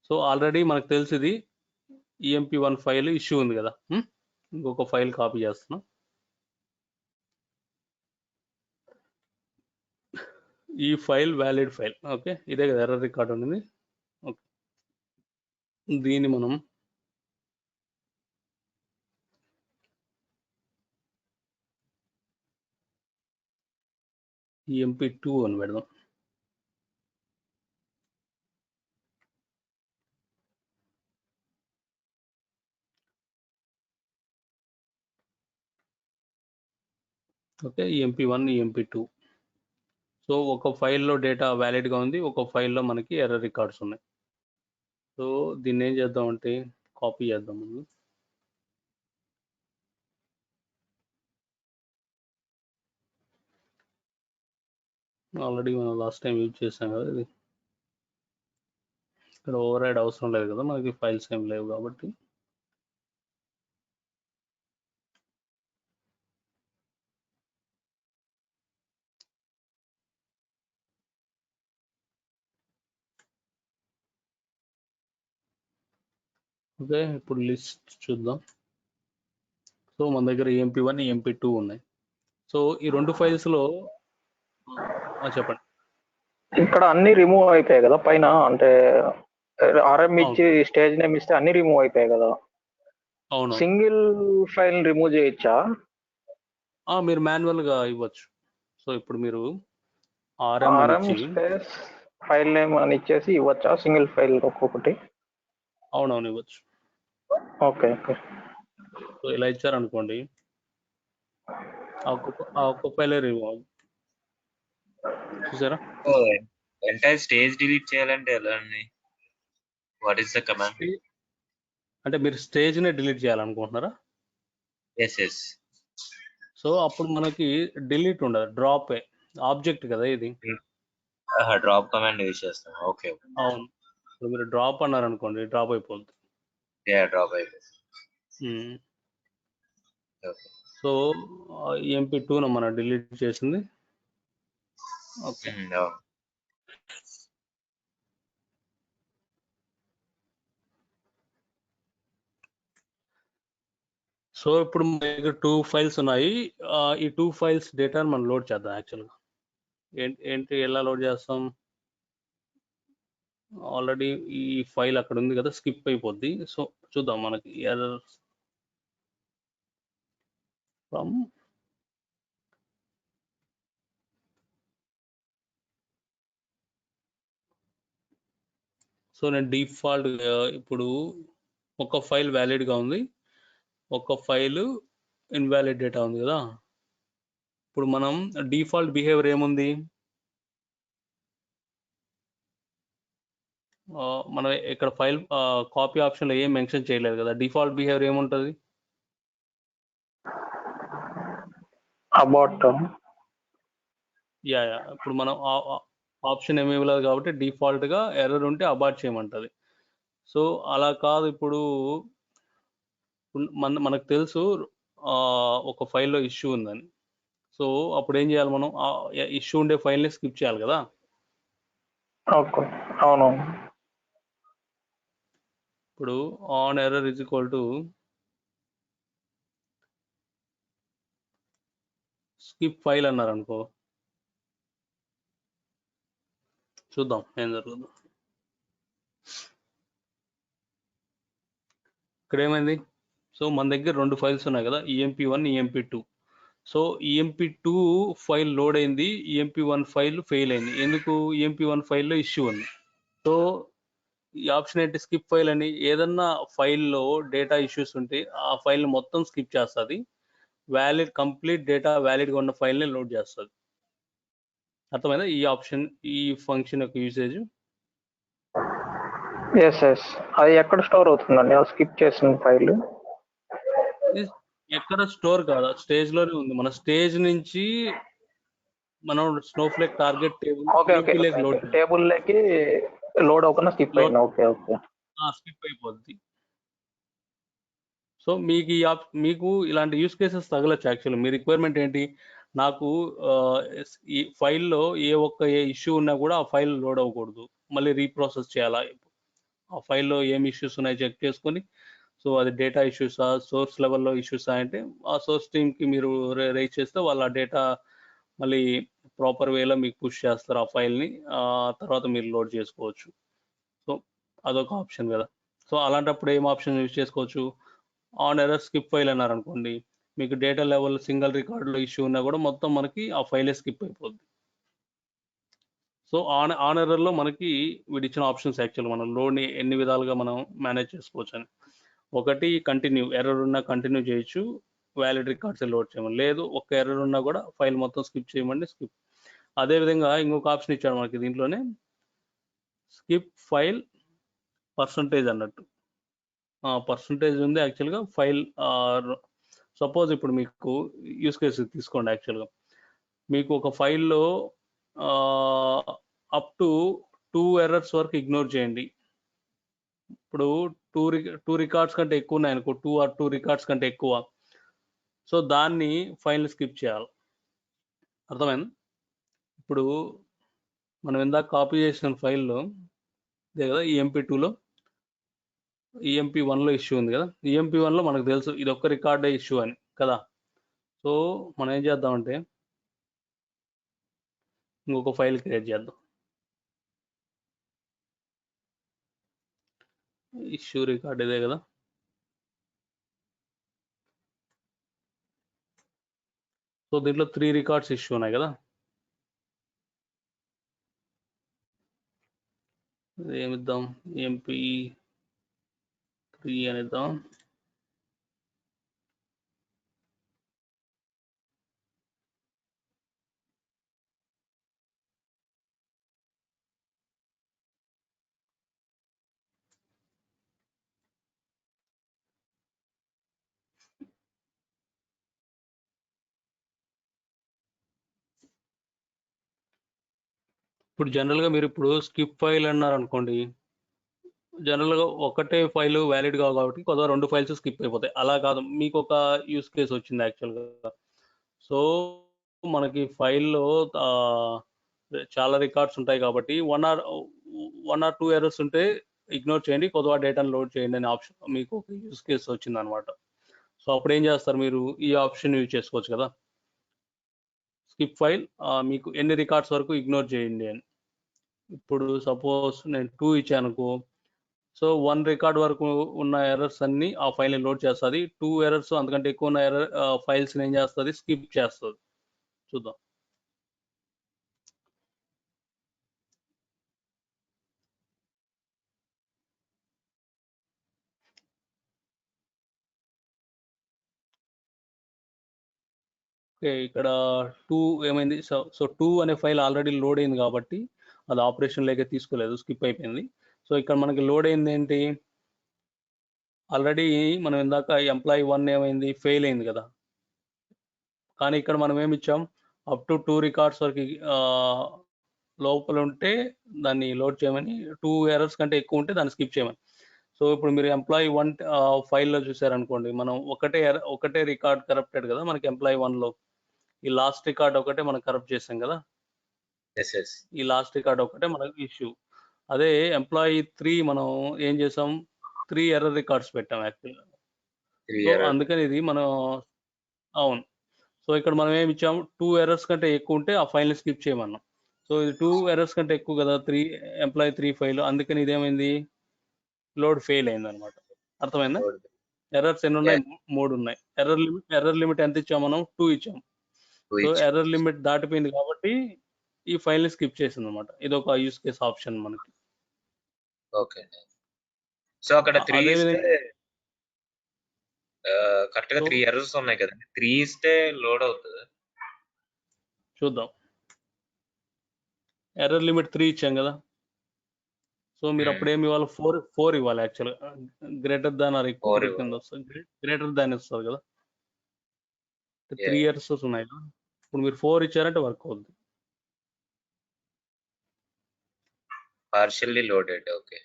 సో ఆల్రెడీ మనకు తెలుసు ఇది EMP1 ఫైల్ ఇష్యూ ఉంది కదా. ఇంకొక ఫైల్ కాపీ చేస్తున్నా. ఈ ఫైల్ వ్యాలిడ్ ఫైల్. ఓకే, ఇదే కదా ఎర్రర్ రికార్డ్ ఉంది. ఓకే, దీన్ని మనం EMP2 అని పెడదాం. Okay, EMP1 EMP2. సో ఒక ఫైల్లో డేటా వ్యాలిడ్గా ఉంది, ఒక ఫైల్లో మనకి ఎర్రర్ రికార్డ్స్ ఉన్నాయి. సో దీన్ని ఏం చేద్దామంటే కాపీ చేద్దాం ముందు. ఆల్రెడీ మనం లాస్ట్ టైం యూజ్ చేసాం కదా ఇది. ఇక్కడ ఓవర్ రైడ్ అవసరం లేదు కదా, మనకి ఫైల్స్ ఏం లేవు కాబట్టి. ఓకే, ఇప్పుడు లిస్ట్ చూద్దాం. సో మన దగ్గర EMP1 EMP2 ఉన్నాయి. సో ఈ 2 ఫైల్స్లో చెప్పండి. ఇక్కడ అన్ని రిమూవ్ అయిపోయాయి కదా పైన, అంటే ఆర్ఎం ఇచ్చి స్టేజ్ నేమ్ ఇస్తే అన్ని రిమూవ్ అయిపోయాయి కదా. అవును, సింగిల్ ఫైల్ రిమూవ్ చేయొచ్చా? మీరు మాన్యువల్గా ఇవ్వచ్చు. సో ఇప్పుడు మీరు ఆర్ఎం స్పేస్ ఫైల్ నేమ్ అని ఇచ్చేసి ఇవ్వచ్చా సింగిల్ ఫైల్ ఒక్కొక్కటి? అవునవును, ఇవ్వచ్చు. Okay okay. సో ఇలా ఇచ్చారనుకోండి, ఆ ఒక్క ఫైలే రిమూవ్ అవుతుంది. చూసారా? ఎంటైర్ స్టేజ్ డిలీట్ చేయాలంటే ఎలా అండి? What is the command? అంటే మీరు స్టేజ్నే డిలీట్ చేయాలనుకుంటున్నారా? ఎస్. సో అప్పుడు మనకి డిలీట్ ఉండదు, డ్రాప్ ఆబ్జెక్ట్ కదా ఇది. డ్రాప్ కమాండ్ యూజ్ చేస్తాం. ఓకే. అవును, ఇప్పుడు మీరు డ్రాప్ అన్నారు అనుకోండి, డ్రాప్ అయిపోతుంది. డ్రాప్ అయిపోతుంది. సో EMP2 మనం డిలీట్ చేసింది. ఓకే, సో ఇప్పుడు మన దగ్గర 2 ఫైల్స్ ఉన్నాయి. ఈ 2 ఫైల్స్ డేటాను మనం లోడ్ చేద్దాం. యాక్చువల్గా ఏంటి ఎలా లోడ్ చేస్తాం? ఆల్రెడీ ఈ ఫైల్ అక్కడ ఉంది కదా, స్కిప్ అయిపోద్ది. సో చూద్దాం, మనకి ఎర్రర్ ఫ్రమ్ సో నేను డిఫాల్ట్ ఇప్పుడు ఒక ఫైల్ వ్యాలిడ్గా ఉంది, ఒక ఫైల్ ఇన్వాలిడ్ డేటా ఉంది కదా. ఇప్పుడు మనం డిఫాల్ట్ బిహేవియర్ ఏముంది? మనం ఇక్కడ ఫైల్ కాపీ ఆప్షన్లో ఏం మెన్షన్ చేయలేదు కదా. డిఫాల్ట్ బిహేవియర్ ఏముంటుంది? అబౌట్. ఇప్పుడు మనం ఆప్షన్ ఏమి ఇవ్వలేదు కాబట్టి డిఫాల్ట్గా ఎర్రర్ ఉంటే అబార్ట్ చేయమంటుంది. సో అలా కాదు, ఇప్పుడు మనకు తెలుసు ఒక ఫైల్లో ఇష్యూ ఉందని. సో అప్పుడు ఏం చేయాలి? మనం ఇష్యూ ఉండే ఫైల్ని స్కిప్ చేయాలి కదా. ఓకే, అవును. ఇప్పుడు on error is equal to skip file అన్నారు అనుకో, చూద్దాం ఏం జరుగుతుందో. ఇక్కడ ఏమైంది? సో మన దగ్గర 2 ఫైల్స్ ఉన్నాయి కదా, EMP1 EMP2. So EMP2 file load అయింది, EMP1 ఫైల్ ఫెయిల్ అయింది. ఎందుకు? EMP1 ఫైల్లో ఇష్యూ ఉంది. సో ఈ ఆప్షన్ ఏంటి, స్కిప్ ఫైల్ అని. ఏదన్నా ఫైల్లో డేటా ఇష్యూస్ ఉంటే ఆ ఫైల్ మొత్తం స్కిప్ చేస్తుంది, కంప్లీట్ డేటా వ్యాలిడ్గా ఉన్న ఫైల్ని లోడ్ చేస్తుంది. అర్థమైందా ఈ ఆప్షన్, ఈ ఫంక్షన్ యొక్క యూసేజ్? Yes yes. అది ఎక్కడ స్టోర్ అవుతుందండి ఆ స్కిప్ చేసిన ఫైల్? ఎక్కడ స్టోర్ కాదా, స్టేజ్ లోనే ఉంది. మన స్టేజ్ నుంచి మనం Snowflake target okay okay. Table లోకి లోడ్ అవ్వకుండా స్కిప్ అయింది. Okay okay. స్కిప్ అయిపోద్ది. సో మీకు ఇలాంటి యూస్ కేసెస్ తగలచ్చు. యాక్చువల్లీ మీ రిక్వైర్మెంట్ ఏంటి, నాకు ఈ ఫైల్లో ఏ ఇష్యూ ఉన్నా కూడా ఆ ఫైల్ లోడ్ అవ్వకూడదు, మళ్ళీ రీప్రాసెస్ చేయాలా, ఆ ఫైల్లో ఏమి ఇష్యూస్ ఉన్నాయో చెక్ చేసుకొని, సో అది డేటా ఇష్యూసా, సోర్స్ లెవెల్లో ఇష్యూసా అంటే ఆ సోర్స్ టీమ్కి మీరు రైజ్ చేస్తే వాళ్ళు ఆ డేటా మళ్ళీ ప్రాపర్ వేలో మీకు పుష్ చేస్తారు ఆ ఫైల్ని, తర్వాత మీరు లోడ్ చేసుకోవచ్చు. సో అదొక ఆప్షన్ కదా. సో అలాంటప్పుడు ఏం ఆప్షన్ యూజ్ చేసుకోవచ్చు, ఆన్ ఎర్రర్ స్కిప్ ఫైల్ అన్నారు అనుకోండి, మీకు డేటా లెవెల్ సింగిల్ రికార్డులో ఇష్యూ ఉన్నా కూడా మొత్తం మనకి ఆ ఫైలే స్కిప్ అయిపోద్ది. సో ఆన్ ఎర్రర్లో మనకి వీడి ఇచ్చిన ఆప్షన్స్ యాక్చువల్ మనం లోడ్ని ఎన్ని విధాలుగా మనం మేనేజ్ చేసుకోవచ్చు అని. ఒకటి కంటిన్యూ, ఎర్రర్ ఉన్నా కంటిన్యూ చేయొచ్చు, వ్యాలిడ్ రికార్డ్స్ లోడ్ చేయమని. లేదు ఒక్క ఎర్రర్ ఉన్నా కూడా ఫైల్ మొత్తం స్కిప్ చేయమండి, స్కిప్. అదేవిధంగా ఇంకొక ఆప్షన్ ఇచ్చాడు మనకి దీంట్లోనే, స్కిప్ ఫైల్ పర్సంటేజ్ అన్నట్టు. పర్సంటేజ్ ఉంది యాక్చువల్గా ఫైల్. సపోజ్ ఇప్పుడు మీకు యూస్ కేసు తీసుకోండి. యాక్చువల్గా మీకు ఒక ఫైల్లో అప్ టు 2 ఎర్రర్స్ వరకు ఇగ్నోర్ చేయండి. ఇప్పుడు టూ రికార్డ్స్ కంటే ఎక్కువ ఉన్నాయి అనుకో, 2 రికార్డ్స్ కంటే ఎక్కువ, సో దాన్ని ఫైల్ని స్కిప్ చేయాలి. అర్థమైంది? ఇప్పుడు మనం ఇందాక కాపీ చేసిన ఫైల్లో ఇదే కదా, EMP2లో EMP1లో ఇష్యూ ఉంది కదా. EMP1లో మనకు తెలుసు ఇది ఒక్క రికార్డే ఇష్యూ అని కదా. సో మనం ఏం చేద్దామంటే ఇంకొక ఫైల్ క్రియేట్ చేద్దాం, ఇష్యూ రికార్డ్ ఇదే కదా. సో దీంట్లో 3 రికార్డ్స్ ఇష్యూ ఉన్నాయి కదా. ఏమిద్దాం, EMP3 అనిద్దాం. ఇప్పుడు జనరల్గా మీరు ఇప్పుడు స్కిప్ ఫైల్ అన్నారు అనుకోండి, జనరల్గా ఒకటే ఫైల్ వ్యాలిడ్ కావు కాబట్టి కొద్దిగా 2 ఫైల్స్ స్కిప్ అయిపోతాయి. అలా కాదు, మీకు ఒక యూస్ కేసు వచ్చింది యాక్చువల్గా. సో మనకి ఫైల్లో చాలా రికార్డ్స్ ఉంటాయి కాబట్టి 1 or 2 ఎర్రర్స్ ఉంటే ఇగ్నోర్ చేయండి, కొద్దిగా డేటాను లోడ్ చేయండి అనే ఆప్షన్ మీకు ఒక యూస్ కేసు వచ్చింది అనమాట. సో అప్పుడు ఏం చేస్తారు, మీరు ఈ ఆప్షన్ యూజ్ చేసుకోవచ్చు కదా, స్కిప్ ఫైల్ మీకు ఎన్ని రికార్డ్స్ వరకు ఇగ్నోర్ చేయండి అని. ఇప్పుడు సపోజ్ నేను 2 ఇచ్చాను అనుకో, సో 1 రికార్డ్ వరకు ఉన్న ఎర్రర్స్ అన్ని ఆ ఫైల్ని లోడ్ చేస్తుంది. 2 ఎర్రర్స్ అంతకంటే ఎక్కువ ఉన్న ఫైల్స్ని ఏం చేస్తుంది, స్కిప్ చేస్తుంది. చూద్దాం. ఓకే, ఇక్కడ 2 ఏమైంది, సో 2 అనే ఫైల్ ఆల్రెడీ లోడ్ అయింది కాబట్టి అది ఆపరేషన్ లేక తీసుకోలేదు, స్కిప్ అయిపోయింది. సో ఇక్కడ మనకి లోడ్ అయింది ఏంటి, ఆల్రెడీ మనం ఇందాక ఎంప్లాయీ1 ఏమైంది, ఫెయిల్ అయింది కదా. కానీ ఇక్కడ మనం ఏమి ఇచ్చాం, అప్ టు 2 రికార్డ్స్ వరకు లోపల ఉంటే దాన్ని లోడ్ చేయమని, 2 ఎర్రర్స్ కంటే ఎక్కువ ఉంటే దాన్ని స్కిప్ చేయమని. సో ఇప్పుడు మీరు ఎంప్లాయీ1 ఫైల్లో చూసారనుకోండి, మనం ఒకటే రికార్డ్ కరప్టెడ్ కదా మనకి ఎంప్లాయీ1లో. ఈ లాస్ట్ రికార్డ్ ఒకటే మనం కరప్ట్ చేసాం కదా. ఈ లాస్ట్ రికార్డ్ ఒకటే మనకి ఇష్యూ. అదే ఎంప్లాయీ3 మనం ఏం చేసాం, 3 ఎర్రర్ రికార్డ్స్ పెట్టాం యాక్చువల్గా. సో అందుకని ఇది మనం, అవును. సో ఇక్కడ మనం ఏమి ఇచ్చాము, 2 ఎర్రర్స్ కంటే ఎక్కువ ఉంటే ఆ ఫైల్ని స్కిప్ చేయమన్నాం. సో ఇది 2 ఎర్రర్స్ కంటే ఎక్కువ కదా, ఎంప్లాయీ3 ఫైల్, అందుకని ఇదేమైంది, లోడ్ ఫెయిల్ అయింది అనమాట. అర్థమైందా? ఎర్రర్స్ ఎన్ని ఉన్నాయి, 3 ఉన్నాయి. ఎర్రర్ లిమిట్ ఎంత ఇచ్చాము మనం, 2 ఇచ్చాము. సో ఎర్రర్ లిమిట్ దాటిపోయింది కాబట్టి ఈ ఫైల్ని స్కిప్ చేసింది అనమాట. ఇది ఒక యూస్ కేస్ ఆప్షన్ మనకి. ఓకే అండి. సో అక్కడ 3 అదే ఇస్తే విధంగా కరెక్ట్ గా సో 3 ఎర్రర్స్ ఉన్నాయి కదండి. 3 ఇస్తే లోడ్ అవుతుంది. చూద్దాం. ఎర్రర్ లిమిట్ 3 ఇచ్చాం కదా. సో మీరు అప్పుడు ఏమి ఇవ్వాలి, 4 ఇవ్వాలి యాక్చువల్గా. Greater than or equal 4 to కింద వస్తుంది, గ్రేటర్ దాన్ ఇస్తుంది కదా. 3 Yeah. ఇయర్స్ ఉన్నాయి కదా. ఇప్పుడు మీరు 4 ఇచ్చారంటే వర్క్ అవుతుంది. Partially loaded. ఓకే.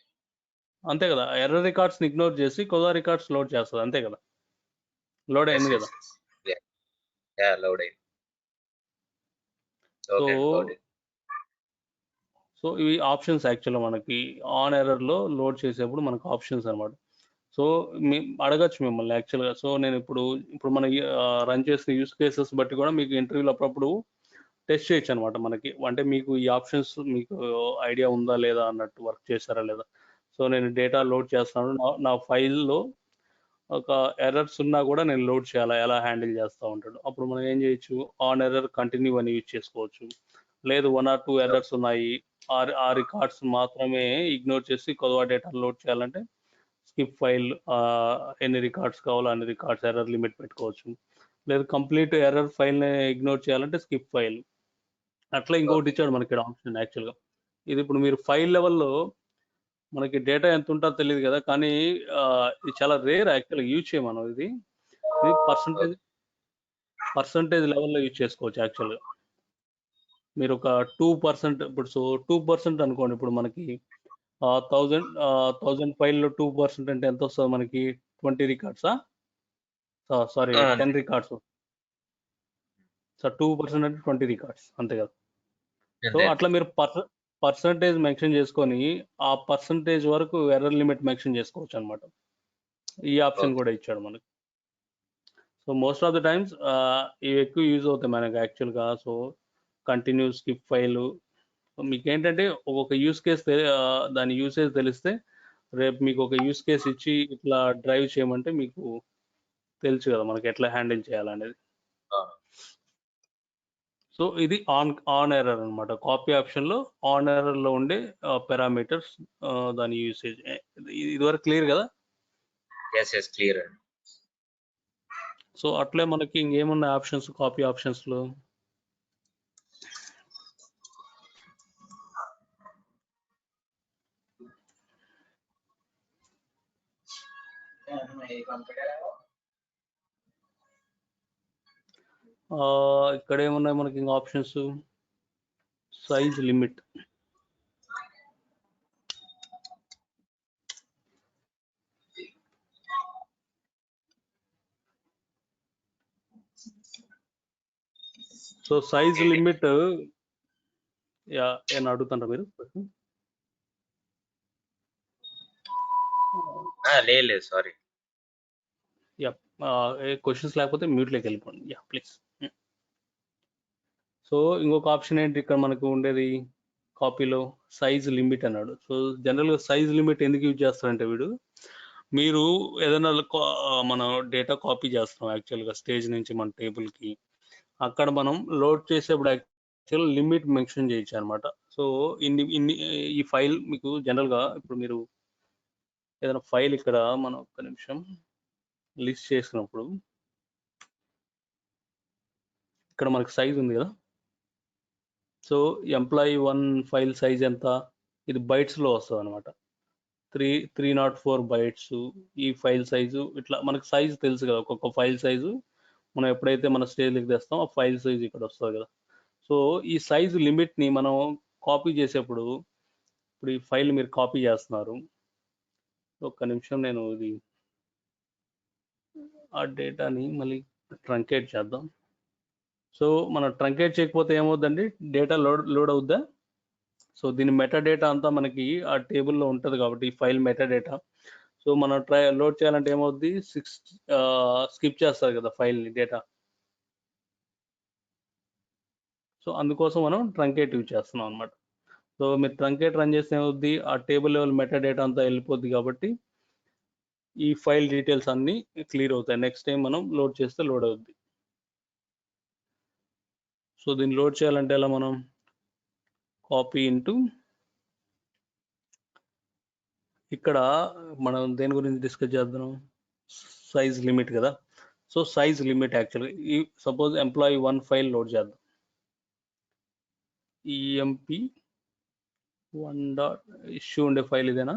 అంతే కదా. ఎర్రర్ రికార్డ్స్ ఇగ్నోర్ చేసి కొత్త రికార్డ్స్ లోడ్ చేస్తుంది, అంతే కదా. లోడ్ అయింది కదా. లోడ్ అయింది. సో ఓకే అండి, లోడ్ అయింది. సో ఇవి ఆప్షన్స్ యాక్చువల్గా మనకి ఆన్ ఎర్రర్లో లోడ్ చేసేప్పుడు మనకు ఆప్షన్స్ అనమాట. సో అడగచ్చు మిమ్మల్ని యాక్చువల్గా. సో నేను ఇప్పుడు మన రన్ చేసిన యూస్ కేసెస్ బట్టి కూడా మీకు ఇంటర్వ్యూలో అప్పుడప్పుడు టెస్ట్ చేయొచ్చు అనమాట మనకి. అంటే మీకు ఈ ఆప్షన్స్ మీకు ఐడియా ఉందా లేదా అన్నట్టు, వర్క్ చేశారా లేదా. సో నేను డేటా లోడ్ చేస్తాను, నా ఫైల్లో ఒక ఎర్రర్స్ ఉన్నా కూడా నేను లోడ్ చేయాలా, ఎలా హ్యాండిల్ చేస్తూ ఉంటాడు. అప్పుడు మనం ఏం చేయొచ్చు, ఆన్ ఎర్రర్ కంటిన్యూ అని యూజ్ చేసుకోవచ్చు. లేదు 1 or 2 ఎర్రర్స్ ఉన్నాయి, ఆ రికార్డ్స్ మాత్రమే ఇగ్నోర్ చేసి కొత్త డేటా లోడ్ చేయాలంటే స్కిప్ ఫైల్, ఎన్ని రికార్డ్స్ కావాలో అన్ని రికార్డ్స్ ఎర్రర్ లిమిట్ పెట్టుకోవచ్చు. లేదు కంప్లీట్ ఎర్రర్ ఫైల్ని ఇగ్నోర్ చేయాలంటే స్కిప్ ఫైల్. అట్లా ఇంకొకటి ఇచ్చాడు మనకి ఆప్షన్ యాక్చువల్గా. ఇది ఇప్పుడు మీరు ఫైల్ లెవెల్లో మనకి డేటా ఎంత ఉంటుందో తెలియదు కదా, కానీ ఇది చాలా రేర్ యాక్చువల్గా యూజ్ చేయం మనం. ఇది పర్సంటేజ్ లెవెల్లో యూజ్ చేసుకోవచ్చు యాక్చువల్గా. మీరు ఒక 2%, ఇప్పుడు 2% అనుకోండి. ఇప్పుడు మనకి 1000 ఫైల్లో 2% అంటే ఎంత వస్తుంది మనకి? 20 రికార్డ్సా? Sorry, 10 records. సో 2% అంటే 20 రికార్డ్స్, అంతే కదా. సో అట్లా మీరు పర్సంటేజ్ మెన్షన్ చేసుకొని ఆ పర్సంటేజ్ వరకు ఎర్రర్ లిమిట్ మెన్షన్ చేసుకోవచ్చు అనమాట. ఈ ఆప్షన్ కూడా ఇచ్చాడు మనకి. So most of the times ఇవి ఎక్కువ యూజ్ అవుతాయి మనకి యాక్చువల్గా. So continue, skip file. మీకు ఏంటంటే ఒక యూస్ కేస్ దాని యూసేజ్ తెలిస్తే రేపు మీకు ఒక యూస్ కేస్ ఇచ్చి ఇట్లా డ్రైవ్ చేయమంటే మీకు తెలుసు కదా మనకి ఎట్లా హ్యాండిల్ చేయాలనేది. సో ఇది ఆన్ ఎర్రర్ అనమాట. కాపీ ఆప్షన్లో ఆన్ ఎర్రర్లో ఉండే పారామీటర్స్, దాని యూసేజ్. ఇదివరకు క్లియర్ కదా. క్లియర్ అండి. సో అట్లే మనకి ఇంకేమున్నాయి ఆప్షన్స్ కాపీ ఆప్షన్స్లో? ఇక్కడ ఏమున్నాయి మనకి ఇంకా options? Size limit. So size limit ఏమన్నా అడుగుతారా మీరు? లేదు, సారీ. క్వశ్చన్స్ లేకపోతే మ్యూట్లోకి వెళ్ళిపోండి. ప్లీజ్. సో ఇంకొక ఆప్షన్ ఏంటి ఇక్కడ మనకు ఉండేది కాపీలో? సైజ్ లిమిట్ అన్నాడు. సో జనరల్గా సైజ్ లిమిట్ ఎందుకు యూజ్ చేస్తారంటే వీడు, మీరు ఏదైనా మన డేటా కాపీ చేస్తాం యాక్చువల్గా స్టేజ్ నుంచి మన టేబుల్కి. అక్కడ మనం లోడ్ చేసేప్పుడు యాక్చువల్ లిమిట్ మెన్షన్ చేయొచ్చు అనమాట. సో ఇన్ని ఈ ఫైల్ మీకు జనరల్గా ఇప్పుడు మీరు ఏదైనా ఫైల్ ఇక్కడ మనం ఒక్క నిమిషం లిస్ట్ చేసినప్పుడు ఇక్కడ మనకి సైజ్ ఉంది కదా. సో ఎంప్లాయీ 1 ఫైల్ సైజ్ ఎంత? ఇది బైట్స్లో వస్తుంది అనమాట. 304 బైట్స్ ఈ ఫైల్ సైజు. ఇట్లా మనకు సైజు తెలుసు కదా, ఒక్కొక్క ఫైల్ సైజు మనం ఎప్పుడైతే మన స్టేజ్కి తెస్తాం ఆ ఫైల్ సైజు ఇక్కడ వస్తుంది కదా. సో ఈ సైజు లిమిట్ని మనం కాపీ చేసేప్పుడు, ఇప్పుడు ఈ ఫైల్ మీరు కాపీ చేస్తున్నారు, ఒక్క నిమిషం నేను ఇది ఆ డేటాని మళ్ళీ ట్రంకేట్ చేద్దాం. సో మనం ట్రంకేట్ చేయకపోతే ఏమవుద్దండి, డేటా లోడ్ అవుద్దా? సో దీని మెటా డేటా అంతా మనకి ఆ టేబుల్లో ఉంటుంది కాబట్టి ఫైల్ మెటా డేటా. సో మనం లోడ్ చేయాలంటే ఏమవుద్ది, స్కిప్ చేస్తారు కదా ఫైల్ని డేటా. సో అందుకోసం మనం ట్రంకేట్ యూజ్ చేస్తున్నాం అనమాట. సో మీరు ట్రంకేట్ రన్ చేస్తే ఏమవుద్ది, ఆ టేబుల్ లెవెల్ మెటా డేటా అంతా వెళ్ళిపోద్ది కాబట్టి ఈ ఫైల్ డీటెయిల్స్ అన్నీ క్లియర్ అవుతాయి. నెక్స్ట్ టైం మనం లోడ్ చేస్తే లోడ్ అవుద్ది. సో దీన్ని లోడ్ చేయాలంటే ఎలా, మనం కాపీ ఇంటూ ఇక్కడ మనం దేని గురించి డిస్కస్ చేద్దాం, సైజ్ లిమిట్ కదా. సో సైజ్ లిమిట్ యాక్చువల్గా ఈ సపోజ్ ఎంప్లాయీ 1 ఫైల్ లోడ్ చేద్దాం, ఈఎంపి 1 డాట్ ఇష్యూ ఉండే ఫైల్ ఇదేనా,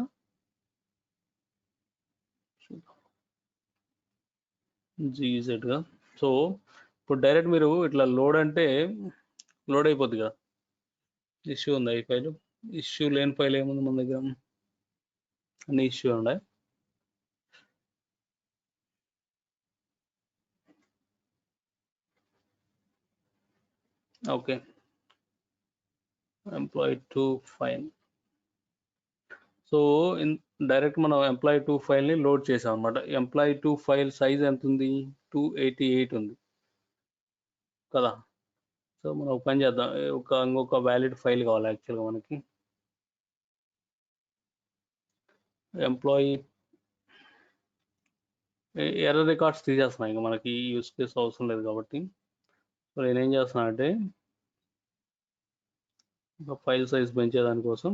జీజెడ్గా. సో ఇప్పుడు డైరెక్ట్ మీరు ఇట్లా లోడ్ అంటే లోడ్ అయిపోద్ది కదా. ఇష్యూ ఉందా ఈ ఫైల్, ఇష్యూ లేని ఫైల్ ఏముంది మన దగ్గర, అన్ని ఇష్యూ ఉన్నాయి. Okay, employee 2 file. So direct మనం ఎంప్లాయీ 2 ఫైల్ని లోడ్ చేసాం అనమాట. ఎంప్లాయీ 2 ఫైల్ సైజ్ ఎంత ఉంది, 288 ఉంది కదా. సో మనం ఒక పని చేద్దాం, ఇంకొక వ్యాలిడ్ ఫైల్ కావాలి యాక్చువల్గా మనకి. ఎంప్లాయీ ఎర్రర్ రికార్డ్స్ తీసేస్తున్నాం, ఇంకా మనకి యూస్ కేస్ అవసరం లేదు కాబట్టి. సో నేనేం చేస్తున్నా అంటే ఇంకా ఫైల్ సైజ్ పెంచేదానికోసం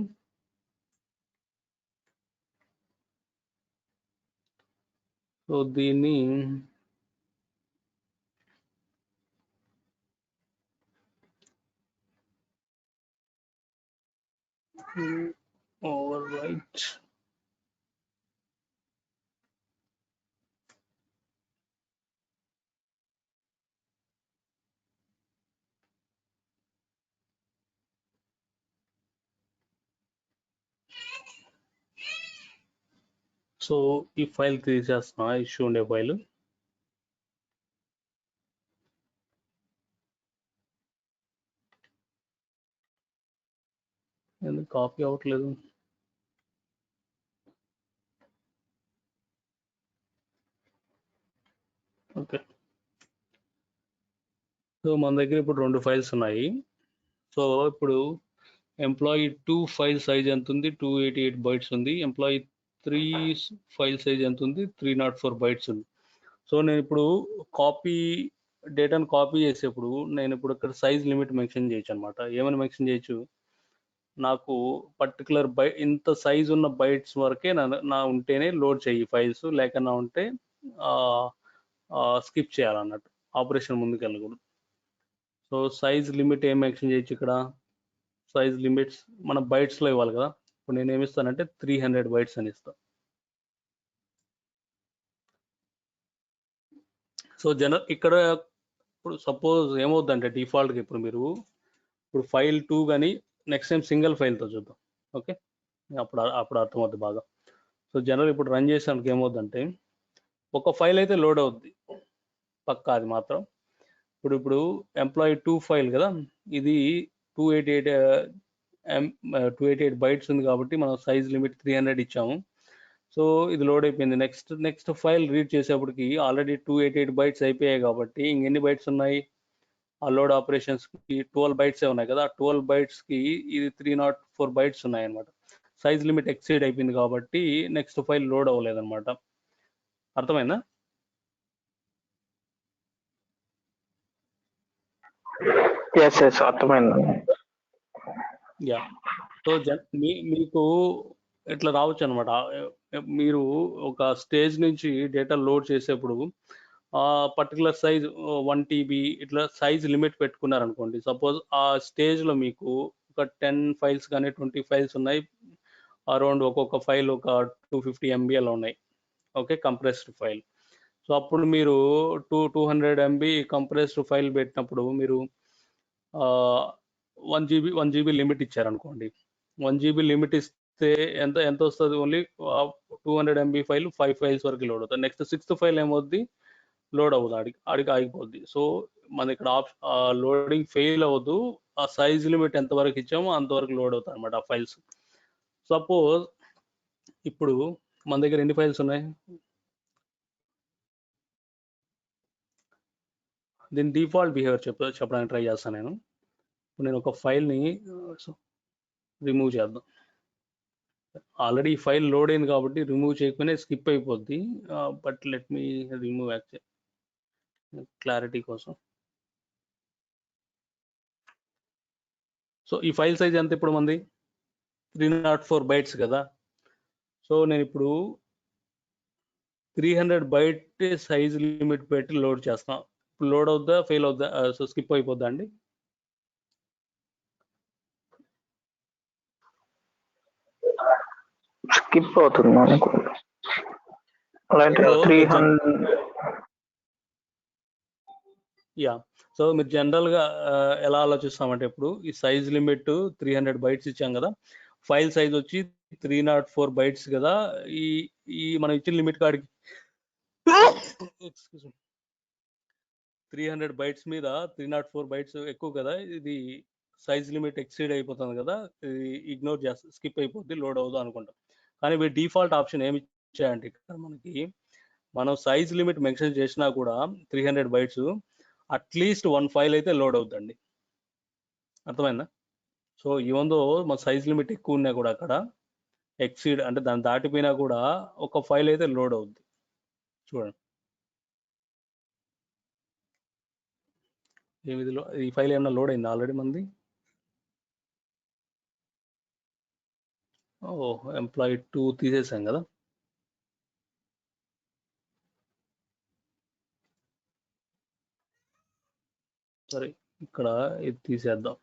సో దీన్ని ఓవర్ రైట్ సో ఈ ఫైల్ తీసేస్తున్నా, ఇష్యూ ఉండే ఫైల్. ఎందుకు కాపీ అవ్వట్లేదు, ఓకే. సో మన దగ్గర ఇప్పుడు 2 ఫైల్స్ ఉన్నాయి. సో ఇప్పుడు ఎంప్లాయీ 2 ఫైల్ సైజ్ ఎంత ఉంది, 288 బైట్స్ ఉంది. ఎంప్లాయీ 3 ఫైల్ సైజ్ ఎంత ఉంది, 304 బైట్స్ ఉంది. సో నేను ఇప్పుడు డేటాను కాపీ చేసేప్పుడు నేను ఇప్పుడు ఇక్కడ సైజ్ లిమిట్ మెన్షన్ చేయొచ్చు అనమాట. ఏమైనా మెన్షన్ చేయొచ్చు, నాకు పర్టికులర్ ఇంత సైజ్ ఉన్న బైట్స్ వరకే నా ఉంటేనే లోడ్ చేయి ఫైల్స్, లేకన్నా ఉంటే స్కిప్ చేయాలన్నట్టు, ఆపరేషన్ ముందుకు వెళ్ళకూడదు. సో సైజ్ లిమిట్ ఏం మెన్షన్ చేయొచ్చు ఇక్కడ, సైజ్ లిమిట్స్ మన బైట్స్లో ఇవ్వాలి కదా. ఇప్పుడు నేను ఏమి ఇస్తానంటే 300 బైట్స్ అని ఇస్తాను. సో ఇక్కడ ఇప్పుడు సపోజ్ ఏమవుద్దంటే డిఫాల్ట్గా ఇప్పుడు ఫైల్ 2 కానీ నెక్స్ట్ టైం సింగిల్ ఫైల్తో చూద్దాం, ఓకే. అప్పుడు అర్థమవుద్ది బాగా. సో జనరల్ ఇప్పుడు రన్ చేసానికి ఏమవుద్దంటే ఒక ఫైల్ అయితే లోడ్ అవుద్ది పక్కా, అది మాత్రం. ఇప్పుడు ఎంప్లాయీ 2 ఫైల్ కదా, ఇది 288 బైట్స్ ఉంది కాబట్టి మనం సైజ్ లిమిట్ 300 ఇచ్చాము. సో ఇది లోడ్ అయిపోయింది. నెక్స్ట్ ఫైల్ రీడ్ చేసేప్పటికి ఆల్రెడీ 288 బైట్స్ అయిపోయాయి కాబట్టి ఇంకెన్ని బైట్స్ ఉన్నాయి, ఆ లోడ్ ఆపరేషన్స్కి 12 బైట్సే ఉన్నాయి కదా. 12 బైట్స్కి ఇది 304 బైట్స్ ఉన్నాయన్నమాట. సైజ్ లిమిట్ ఎక్సీడ్ అయిపోయింది కాబట్టి నెక్స్ట్ ఫైల్ లోడ్ అవ్వలేదన్నమాట. అర్థమైందా? ఎస్ అర్థమైందండి. యా. సో మీకు ఇట్లా రావచ్చు అనమాట. మీరు ఒక స్టేజ్ నుంచి డేటా లోడ్ చేసేప్పుడు పర్టికులర్ సైజ్ 1 TB ఇట్లా సైజ్ లిమిట్ పెట్టుకున్నారనుకోండి. సపోజ్ ఆ స్టేజ్లో మీకు ఒక 10 ఫైల్స్ కానీ 20 ఫైల్స్ ఉన్నాయి, అరౌండ్ ఒక్కొక్క ఫైల్ ఒక 250 MB అలా ఉన్నాయి, ఓకే, కంప్రెస్డ్ ఫైల్. సో అప్పుడు మీరు 200 MB కంప్రెస్డ్ ఫైల్ పెట్టినప్పుడు మీరు 1 GB లిమిట్ ఇచ్చారనుకోండి. 1 GB లిమిట్ ఇస్తే ఎంత వస్తుంది, ఓన్లీ 200 MB ఫైల్ 5 ఫైల్స్ వరకు లోడ్ అవుతుంది. నెక్స్ట్ 6th ఫైల్ ఏమవుద్ది, లోడ్ అవ్వదు, ఆడికి ఆగిపోద్ది. సో మన ఇక్కడ లోడింగ్ ఫెయిల్ అవ్వద్దు, ఆ సైజ్ లిమిట్ ఎంతవరకు ఇచ్చామో అంతవరకు లోడ్ అవుతాయి అనమాట ఆ ఫైల్స్. సపోజ్ ఇప్పుడు మన దగ్గర ఎన్ని ఫైల్స్ ఉన్నాయి, దీని డిఫాల్ట్ బిహేవియర్ చెప్పడానికి ట్రై చేస్తాను నేను. ఇప్పుడు నేను ఒక ఫైల్ని రిమూవ్ చేద్దాం. ఆల్రెడీ ఈ ఫైల్ లోడ్ అయింది కాబట్టి రిమూవ్ చేయకపోయినా స్కిప్ అయిపోద్ది. But let me remove actual clarity కోసం. సో ఈ ఫైల్ సైజ్ ఎంత ఇప్పుడు మంది 304 బైట్స్ కదా. సో నేను ఇప్పుడు 300 బైట్ సైజ్ లిమిట్ పెట్టి లోడ్ చేస్తాం. ఇప్పుడు లోడ్ అవుద్దా, ఫెయిల్ అవుద్దా, సో స్కిప్ అయిపోద్దా అండి? స్కిప్ అవుతుంది అనుకో. అలాంటి సో 300 యా. సో మీరు జనరల్గా ఎలా ఆలోచిస్తామంటే ఇప్పుడు ఈ సైజ్ లిమిట్ 300 బైట్స్ ఇచ్చాం కదా, ఫైల్ సైజ్ వచ్చి 304 బైట్స్ కదా. ఈ ఈ మనం ఇచ్చిన లిమిట్ కాడికి 300 బైట్స్ మీద 304 బైట్స్ ఎక్కువ కదా, ఇది సైజ్ లిమిట్ ఎక్సీడ్ అయిపోతుంది కదా, ఇది ఇగ్నోర్ చేస్తా, స్కిప్ అయిపోద్ది, లోడ్ అవుదా అనుకుంటాం. కానీ వీటి డిఫాల్ట్ ఆప్షన్ ఏమి ఇచ్చాయంటే ఇక్కడ మనకి, మనం సైజ్ లిమిట్ మెన్షన్ చేసినా కూడా 300 బైట్స్ అట్లీస్ట్ 1 ఫైల్ అయితే లోడ్ అవుతుందండి. అర్థమైందా? సో ఈవెందో మన సైజ్ లిమిట్ ఎక్కువ ఉన్నా కూడా అక్కడ ఎక్సీడ్ అంటే దాన్ని దాటిపోయినా కూడా ఒక ఫైల్ అయితే లోడ్ అవుద్ది. చూడండి ఈ ఫైల్ ఏమన్నా లోడ్ అయింది ఆల్రెడీ మంది. ఎంప్లాయీ 2 తీసేసాం కదా. సరే ఇక్కడ ఇది తీసేద్దాం.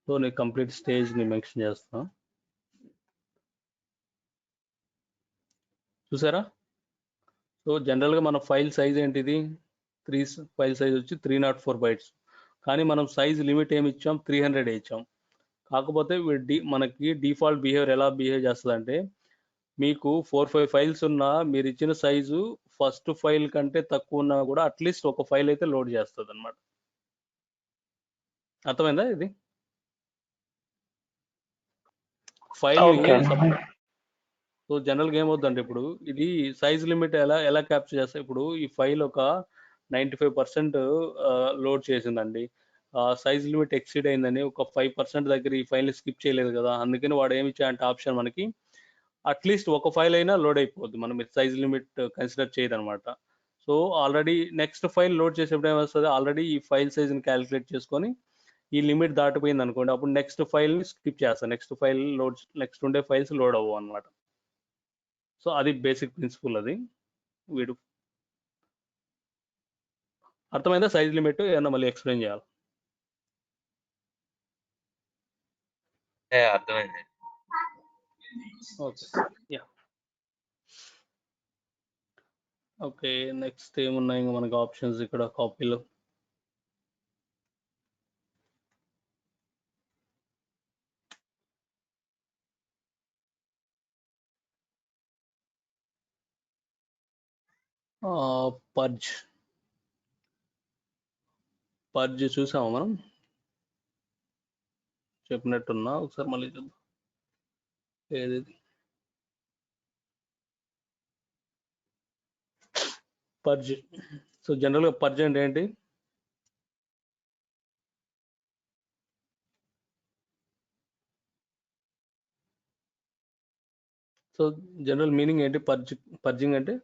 సో నేను కంప్లీట్ స్టేజ్ని మెన్షన్ చేస్తాను. చూసారా? సో జనరల్గా మన ఫైల్ సైజ్ ఏంటిది, ఫైల్ సైజ్ వచ్చి 304 బైట్స్. కానీ మనం సైజ్ లిమిట్ ఏమి ఇచ్చాం, 300 ఇచ్చాం. కాకపోతే మనకి డిఫాల్ట్ బిహేవియర్ ఎలా బిహేవ్ చేస్తుంది అంటే, మీకు 4-5 ఫైల్స్ ఉన్నా మీరు ఇచ్చిన సైజు ఫస్ట్ ఫైల్ కంటే తక్కువ ఉన్నా కూడా అట్లీస్ట్ ఒక ఫైల్ అయితే లోడ్ చేస్తుంది అనమాట. అర్థమైందా? ఇది ఫైల్ సో జనరల్గా ఏమవుతుందంటే ఇప్పుడు ఇది సైజ్ లిమిట్ ఎలా క్యాప్చర్ చేస్తాయి. ఇప్పుడు ఈ ఫైల్ ఒక 95% లోడ్ చేసిందండి, సైజ్ లిమిట్ ఎక్సీడ్ అయిందని ఒక 5% దగ్గర ఈ ఫైల్ని స్కిప్ చేయలేదు కదా, అందుకని వాడు ఏమి ఇచ్చాయంటే ఆప్షన్ మనకి అట్లీస్ట్ ఒక ఫైల్ అయినా లోడ్ అయిపోద్ది, మనం సైజ్ లిమిట్ కన్సిడర్ చేయదనమాట. So already next file load చేసేప్పుడు ఏమొస్తుంది, ఆల్రెడీ ఈ ఫైల్ సైజ్ని క్యాలిక్యులేట్ చేసుకొని ఈ లిమిట్ దాటిపోయింది అనుకోండి, అప్పుడు నెక్స్ట్ ఫైల్ని స్కిప్ చేస్తాను, నెక్స్ట్ ఉండే ఫైల్స్ లోడ్ అవ్వవు అనమాట. సో అది బేసిక్ ప్రిన్సిపల్. అది వీడు అర్థమైందా? సైజ్ లిమిట్ ఏమన్నా మళ్ళీ ఎక్స్ప్లెయిన్ చేయాలి? అర్థమైంది. Okay, yeah. ఓకే, నెక్స్ట్ ఏమున్నాయి ఇంకా మనకు ఆప్షన్స్ ఇక్కడ కాపీలో. పర్జ్ చూసాము మనం, చెప్పినట్టున్నా. ఒకసారి మళ్ళీ చూద్దాం ఏది. పర్జ్. సో జనరల్గా పర్జ్ అంటే ఏంటి? సో జనరల్ మీనింగ్ ఏంటి పర్జింగ్ అంటే?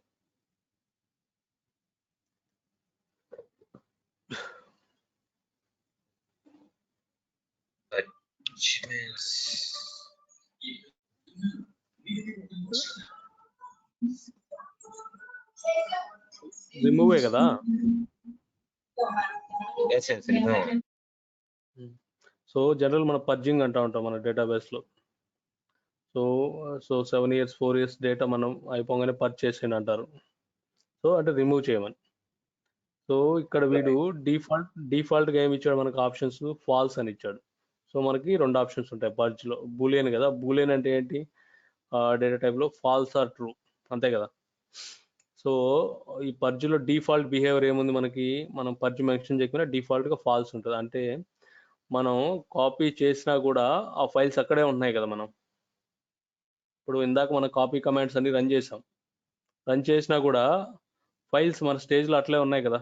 రిమూవే కదా. సో జనరల్ మనం పర్జింగ్ అంటూ ఉంటాం మన డేటాబేస్లో. సో 7 years 4 years డేటా మనం అయిపోగానే పర్చ్ చేసేయండి అంటారు. సో అంటే రిమూవ్ చేయమని. సో ఇక్కడ వీడు డిఫాల్ట్గా ఏమి ఇచ్చాడు మనకు ఆప్షన్స్, ఫాల్స్ అని ఇచ్చాడు. సో మనకి 2 ఆప్షన్స్ ఉంటాయి పర్జ్లో. బూలియన్ కదా, బూలియన్ అంటే ఏంటి, డేటా టైప్లో ఫాల్స్ ఆర్ ట్రూ, అంతే కదా. సో ఈ పర్జ్లో డిఫాల్ట్ బిహేవియర్ ఏముంది మనకి, మనం పర్జ్ మెన్షన్ చేయకుండా డిఫాల్ట్గా ఫాల్స్ ఉంటుంది. అంటే మనం కాపీ చేసినా కూడా ఆ ఫైల్స్ అక్కడే ఉంటున్నాయి కదా. మనం ఇప్పుడు ఇందాక మనం కాపీ కమాండ్స్ అన్ని రన్ చేసాం, రన్ చేసినా కూడా ఫైల్స్ మన స్టేజ్లో అట్లే ఉన్నాయి కదా.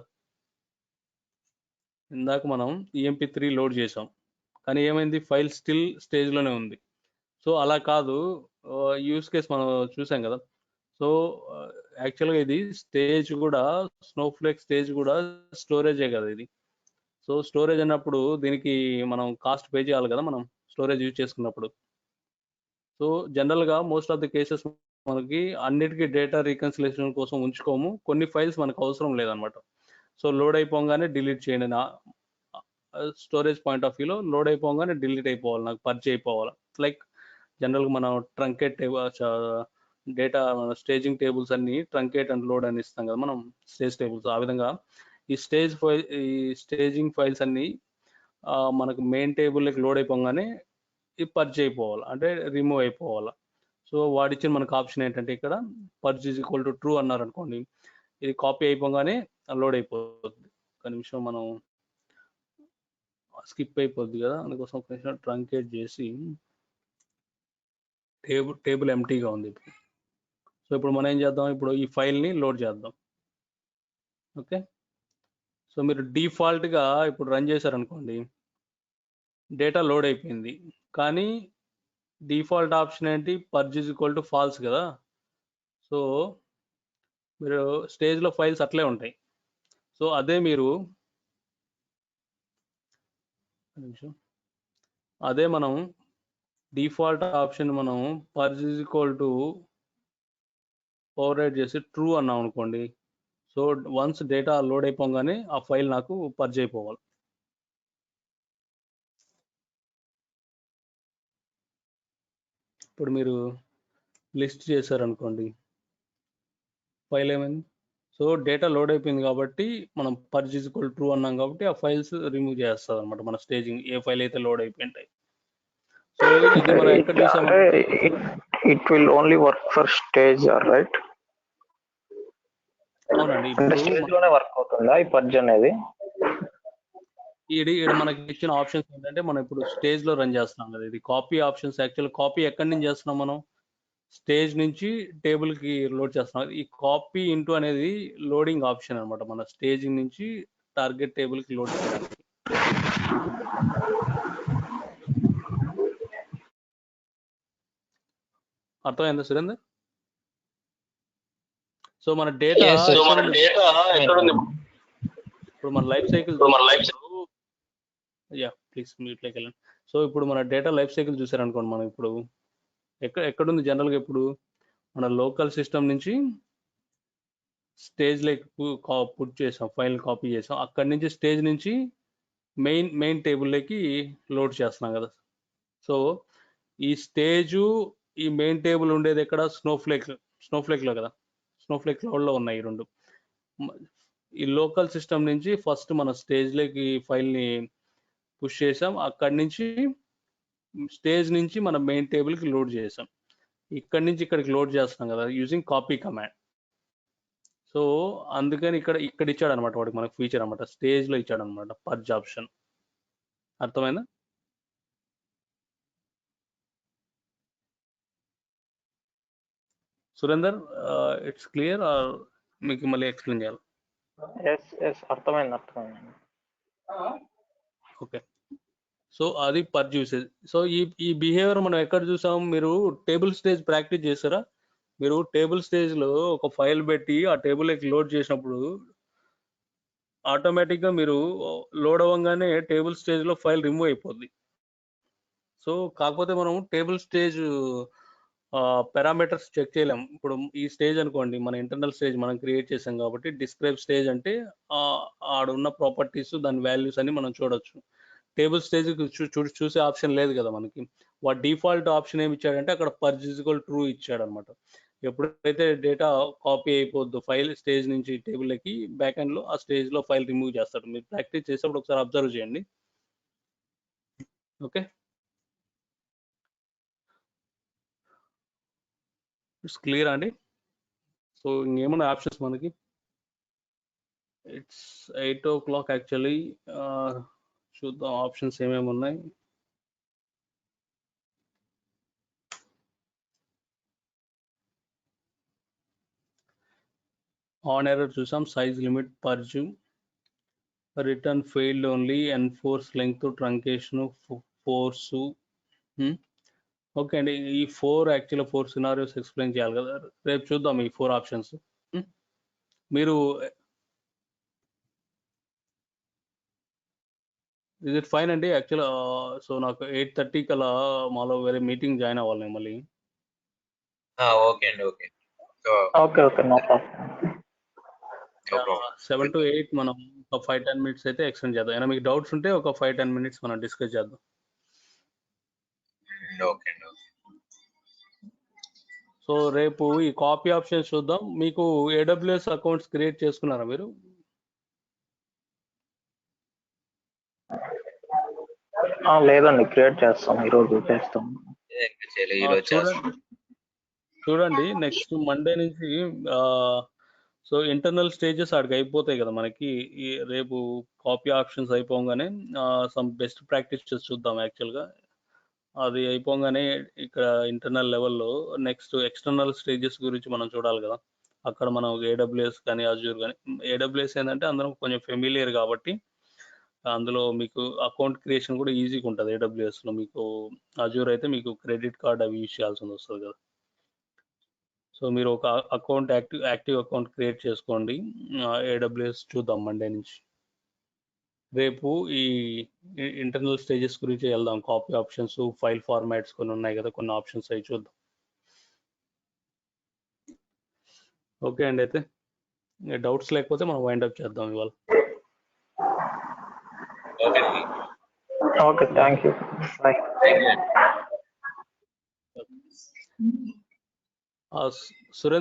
ఇందాక మనం EMP3 లోడ్ చేసాం, కానీ ఏమైంది, ఫైల్ స్టిల్ స్టేజ్లోనే ఉంది. సో అలా కాదు, యూస్ కేస్ మనం చూసాం కదా. సో యాక్చువల్గా ఇది స్టేజ్ కూడా, స్నోఫ్లేక్ స్టేజ్ కూడా స్టోరేజే కదా ఇది. సో స్టోరేజ్ అన్నప్పుడు దీనికి మనం కాస్ట్ పే చేయాలి కదా మనం, స్టోరేజ్ యూజ్ చేసుకున్నప్పుడు. సో జనరల్గా మోస్ట్ ఆఫ్ ది కేసెస్ మనకి అన్నిటికీ డేటా రీకన్సిలేషన్ కోసం ఉంచుకోము, కొన్ని ఫైల్స్ మనకు అవసరం లేదనమాట. సో లోడ్ అయిపోగానే డిలీట్ చేయండి. నా స్టోరేజ్ పాయింట్ ఆఫ్ వ్యూలో లోడ్ అయిపోగానే డిలీట్ అయిపోవాలి, నాకు పర్చ్ అయిపోవాలి. లైక్ జనరల్గా మనం ట్రంకేట్ డేటా స్టేజింగ్ టేబుల్స్ అన్ని ట్రంకేట్ అండ్ లోడ్ అని ఇస్తాం కదా మనం, స్టేజ్ టేబుల్స్. ఆ విధంగా ఈ స్టేజింగ్ ఫైల్స్ అన్ని మనకు మెయిన్ టేబుల్లోకి లోడ్ అయిపోగానే ఈ పర్చ్ అయిపోవాలి, అంటే రిమూవ్ అయిపోవాలి. సో వాడిచ్చిన మనకు ఆప్షన్ ఏంటంటే ఇక్కడ parch is equal to true అన్నారు అనుకోండి, ఇది కాపీ అయిపోగానే లోడ్ అయిపోతుంది. ఒక నిమిషం మనం స్కిప్ అయిపోద్ది కదా, అందుకోసం ఒక నిమిషం ట్రంకేట్ చేసి టేబుల్ ఎంటీగా ఉంది ఇప్పుడు. సో ఇప్పుడు మనం ఏం చేద్దాం, ఇప్పుడు ఈ ఫైల్ని లోడ్ చేద్దాం. ఓకే, సో మీరు డిఫాల్ట్గా ఇప్పుడు రన్ చేశారనుకోండి, డేటా లోడ్ అయిపోయింది, కానీ డిఫాల్ట్ ఆప్షన్ ఏంటి, purge is equal to falls కదా. సో మీరు స్టేజ్లో ఫైల్స్ అట్లే ఉంటాయి. సో అదే మీరు మనం డిఫాల్ట్ ఆప్షన్ మనం purge is equal to over right చేసి ట్రూ అన్నాం అనుకోండి, సో వన్స్ డేటా లోడ్ అయిపోగానే ఆ ఫైల్ నాకు పర్జ్ అయిపోవాలి. ఇప్పుడు మీరు లిస్ట్ చేశారనుకోండి, ఫైల్ ఏమైంది, సో డేటా లోడ్ అయిపోయింది కాబట్టి మనం పర్జ్ ఈజ్ ఈక్వల్ ట్రూ అన్నాం కాబట్టి ఆ ఫైల్స్ రిమూవ్ చేస్తుంది అనమాట మన స్టేజింగ్, ఏ ఫైల్ అయితే లోడ్ అయిపోయింటాయి. సో ఇది మనం ఎక్కడ చూసామంటే it will only work for stage, right? అవునండి, అంటే స్టేజ్ లోనే వర్క్ అవుతుందా ఈ పర్జ్ అనేది? ఇక్కడ మనకి ఇచ్చిన ఆప్షన్స్ ఏంటంటే మనం ఇప్పుడు స్టేజ్ లో రన్ చేస్తున్నాం కదా, ఇది కాపీ ఆప్షన్స్. యాక్చువల్ కాపీ ఎక్కడి నుంచి చేస్తున్నాం మనం, స్టేజ్ నుంచి టేబుల్ కి లోడ్ చేస్తున్నాం. ఈ కాపీ ఇంటూ అనేది లోడింగ్ ఆప్షన్ అనమాట, మన స్టేజింగ్ నుంచి టార్గెట్ టేబుల్ కి లోడ్ చేయడానికి. అర్థమైందా సురేందర్? సో మన డేటా ఇప్పుడు మన లైఫ్ సైకిల్ ప్లీజ్ మీట్లోకి వెళ్ళండి. సో ఇప్పుడు మన డేటా లైఫ్ సైకిల్ చూసారనుకోండి, మనం ఇప్పుడు ఎక్కడుంది జనరల్గా, ఇప్పుడు మన లోకల్ సిస్టమ్ నుంచి స్టేజ్ లైక్ పుట్ చేసాం, ఫైల్ కాపీ చేసాం, అక్కడి నుంచి స్టేజ్ నుంచి మెయిన్ టేబుల్లోకి లోడ్ చేస్తున్నాం కదా. సో ఈ స్టేజు ఈ మెయిన్ టేబుల్ ఉండేది ఎక్కడ, స్నోఫ్లేక్లో కదా, స్నోఫ్లేక్ క్లౌడ్లో ఉన్నాయి ఈ రెండు. ఈ లోకల్ సిస్టమ్ నుంచి ఫస్ట్ మన స్టేజ్లోకి ఫైల్ని పుష్ చేసాం, అక్కడి నుంచి స్టేజ్ నుంచి మన మెయిన్ టేబుల్కి లోడ్ చేసాం, ఇక్కడి నుంచి ఇక్కడికి లోడ్ చేస్తాం కదా యూజింగ్ కాపీ కమాండ్. సో అందుకని ఇక్కడ ఇచ్చాడు అనమాట వాడికి మనకు ఫీచర్ అనమాట, స్టేజ్లో ఇచ్చాడు అనమాట పర్జ్ ఆప్షన్. అర్థమైందా? సురేందర్, ఇట్స్ క్లియర్ మీకు మళ్ళీ ఎక్స్ప్లెయిన్ చేయాలి? అర్థమైంది. ఓకే, సో అది పర్జ్ యూసేజ్. సో ఈ బిహేవియర్ మనం ఎక్కడ చూసాం, మీరు టేబుల్ స్టేజ్ ప్రాక్టీస్ చేస్తారా? మీరు టేబుల్ స్టేజ్లో ఒక ఫైల్ పెట్టి ఆ టేబుల్కి లోడ్ చేసినప్పుడు ఆటోమేటిక్గా మీరు లోడ్ అవ్వగానే టేబుల్ స్టేజ్లో ఫైల్ రిమూవ్ అయిపోద్ది. సో కాకపోతే మనం టేబుల్ స్టేజ్ పారామీటర్స్ చెక్ చేయలేం. ఇప్పుడు ఈ స్టేజ్ అనుకోండి, మన ఇంటర్నల్ స్టేజ్ మనం క్రియేట్ చేసాం కాబట్టి డిస్క్రైబ్ స్టేజ్ అంటే ఆడున్న ప్రాపర్టీస్ దాని వాల్యూస్ అని మనం చూడొచ్చు. టేబుల్ స్టేజ్ చూసే ఆప్షన్ లేదు కదా మనకి. వాడు డిఫాల్ట్ ఆప్షన్ ఏమి ఇచ్చాడంటే అక్కడ పర్జ్ ఈజ్ ఈక్వల్ ట్రూ ఇచ్చాడు అనమాట. ఎప్పుడైతే డేటా కాపీ అయిపోద్దో ఫైల్ స్టేజ్ నుంచి టేబుల్కి, బ్యాక్ ఎండ్లో ఆ స్టేజ్లో ఫైల్ రిమూవ్ చేస్తాడు. మీరు ప్రాక్టీస్ చేసేప్పుడు ఒకసారి అబ్జర్వ్ చేయండి. ఓకే, ఇట్స్ క్లియర్ అండి. సో ఇంకేమన్నా ఆప్షన్స్ మనకి, ఇట్స్ 8 o'clock యాక్చువల్లీ. చూద్దాం ఆప్షన్స్ ఏమేమి ఉన్నాయి. ఆన్ ఎర్రర్ చూసాం, size limit, purge, return failed only, enforce length, truncation, force. Okay అండి, ఈ 4 సినారియోస్ ఎక్స్ప్లెయిన్ చేయాలి కదా, రేపు చూద్దాం ఈ 4 ఆప్షన్స్. మీరు ఇస్ ఇట్ ఫైన్ అండి? యాక్చువల్ సో నాకు 8:30 కల్లా మాలో వేరే మీటింగ్ జాయిన్ అవ్వాలి మళ్ళీ. ఓకే అండి, okay. So okay okay, no problem. No problem. 7 to 8 మనం ఒక 5-10 మినిట్స్ అయితే ఎక్స్టెండ్ చేద్దాం. ఏమైనా మీకు డౌట్స్ ఉంటే ఒక 5-10 మినిట్స్ మనం డిస్కస్ చేద్దాం. ఓకే అండి, ఓకే. సో రేపు ఈ కాపీ ఆప్షన్స్ చూద్దాం. మీకు AWS అకౌంట్స్ క్రియేట్ చేసుకున్నారా మీరు? లేదండి, క్రియేట్ చేస్తాం, ఈరోజు చేస్తాం. ఇంకా చేయలేదు, ఈరోజు చేస్తాం. చూడండి నెక్స్ట్ మండే నుంచి సో ఇంటర్నల్ స్టేజెస్ ఆడికి అయిపోతాయి కదా మనకి. ఈ రేపు కాపీ ఆప్షన్స్ అయిపోగానే సమ్ బెస్ట్ ప్రాక్టీసెస్ చూద్దాం. యాక్చువల్గా అది అయిపోగానే ఇక్కడ ఇంటర్నల్ లెవెల్లో నెక్స్ట్ ఎక్స్టర్నల్ స్టేజెస్ గురించి మనం చూడాలి కదా. అక్కడ మనం AWS కానీ అజూర్ కానీ, AWS ఏంటంటే అందరం కొంచెం ఫెమిలియర్ కాబట్టి అందులో మీకు అకౌంట్ క్రియేషన్ కూడా ఈజీగా ఉంటుంది. AWSలో మీకు అజూర్ అయితే మీకు క్రెడిట్ కార్డ్ అవి యూజ్ చేయాల్సి వస్తుంది కదా. సో మీరు ఒక అకౌంట్ యాక్టివ్ అకౌంట్ క్రియేట్ చేసుకోండి. AWS చూద్దాం మండే నుంచి. రేపు ఈ ఇంటర్నల్ స్టేజెస్ గురించి వెళ్దాం. కాపీ ఆప్షన్స్, ఫైల్ ఫార్మాట్స్ కొన్ని ఉన్నాయి కదా, కొన్ని ఆప్షన్స్ అవి చూద్దాం. ఓకే అండి, అయితే డౌట్స్ లేకపోతే మనం వైండప్ చేద్దాం ఇవాళ. Okay, okay, thank you, bye. Thank you. Surendra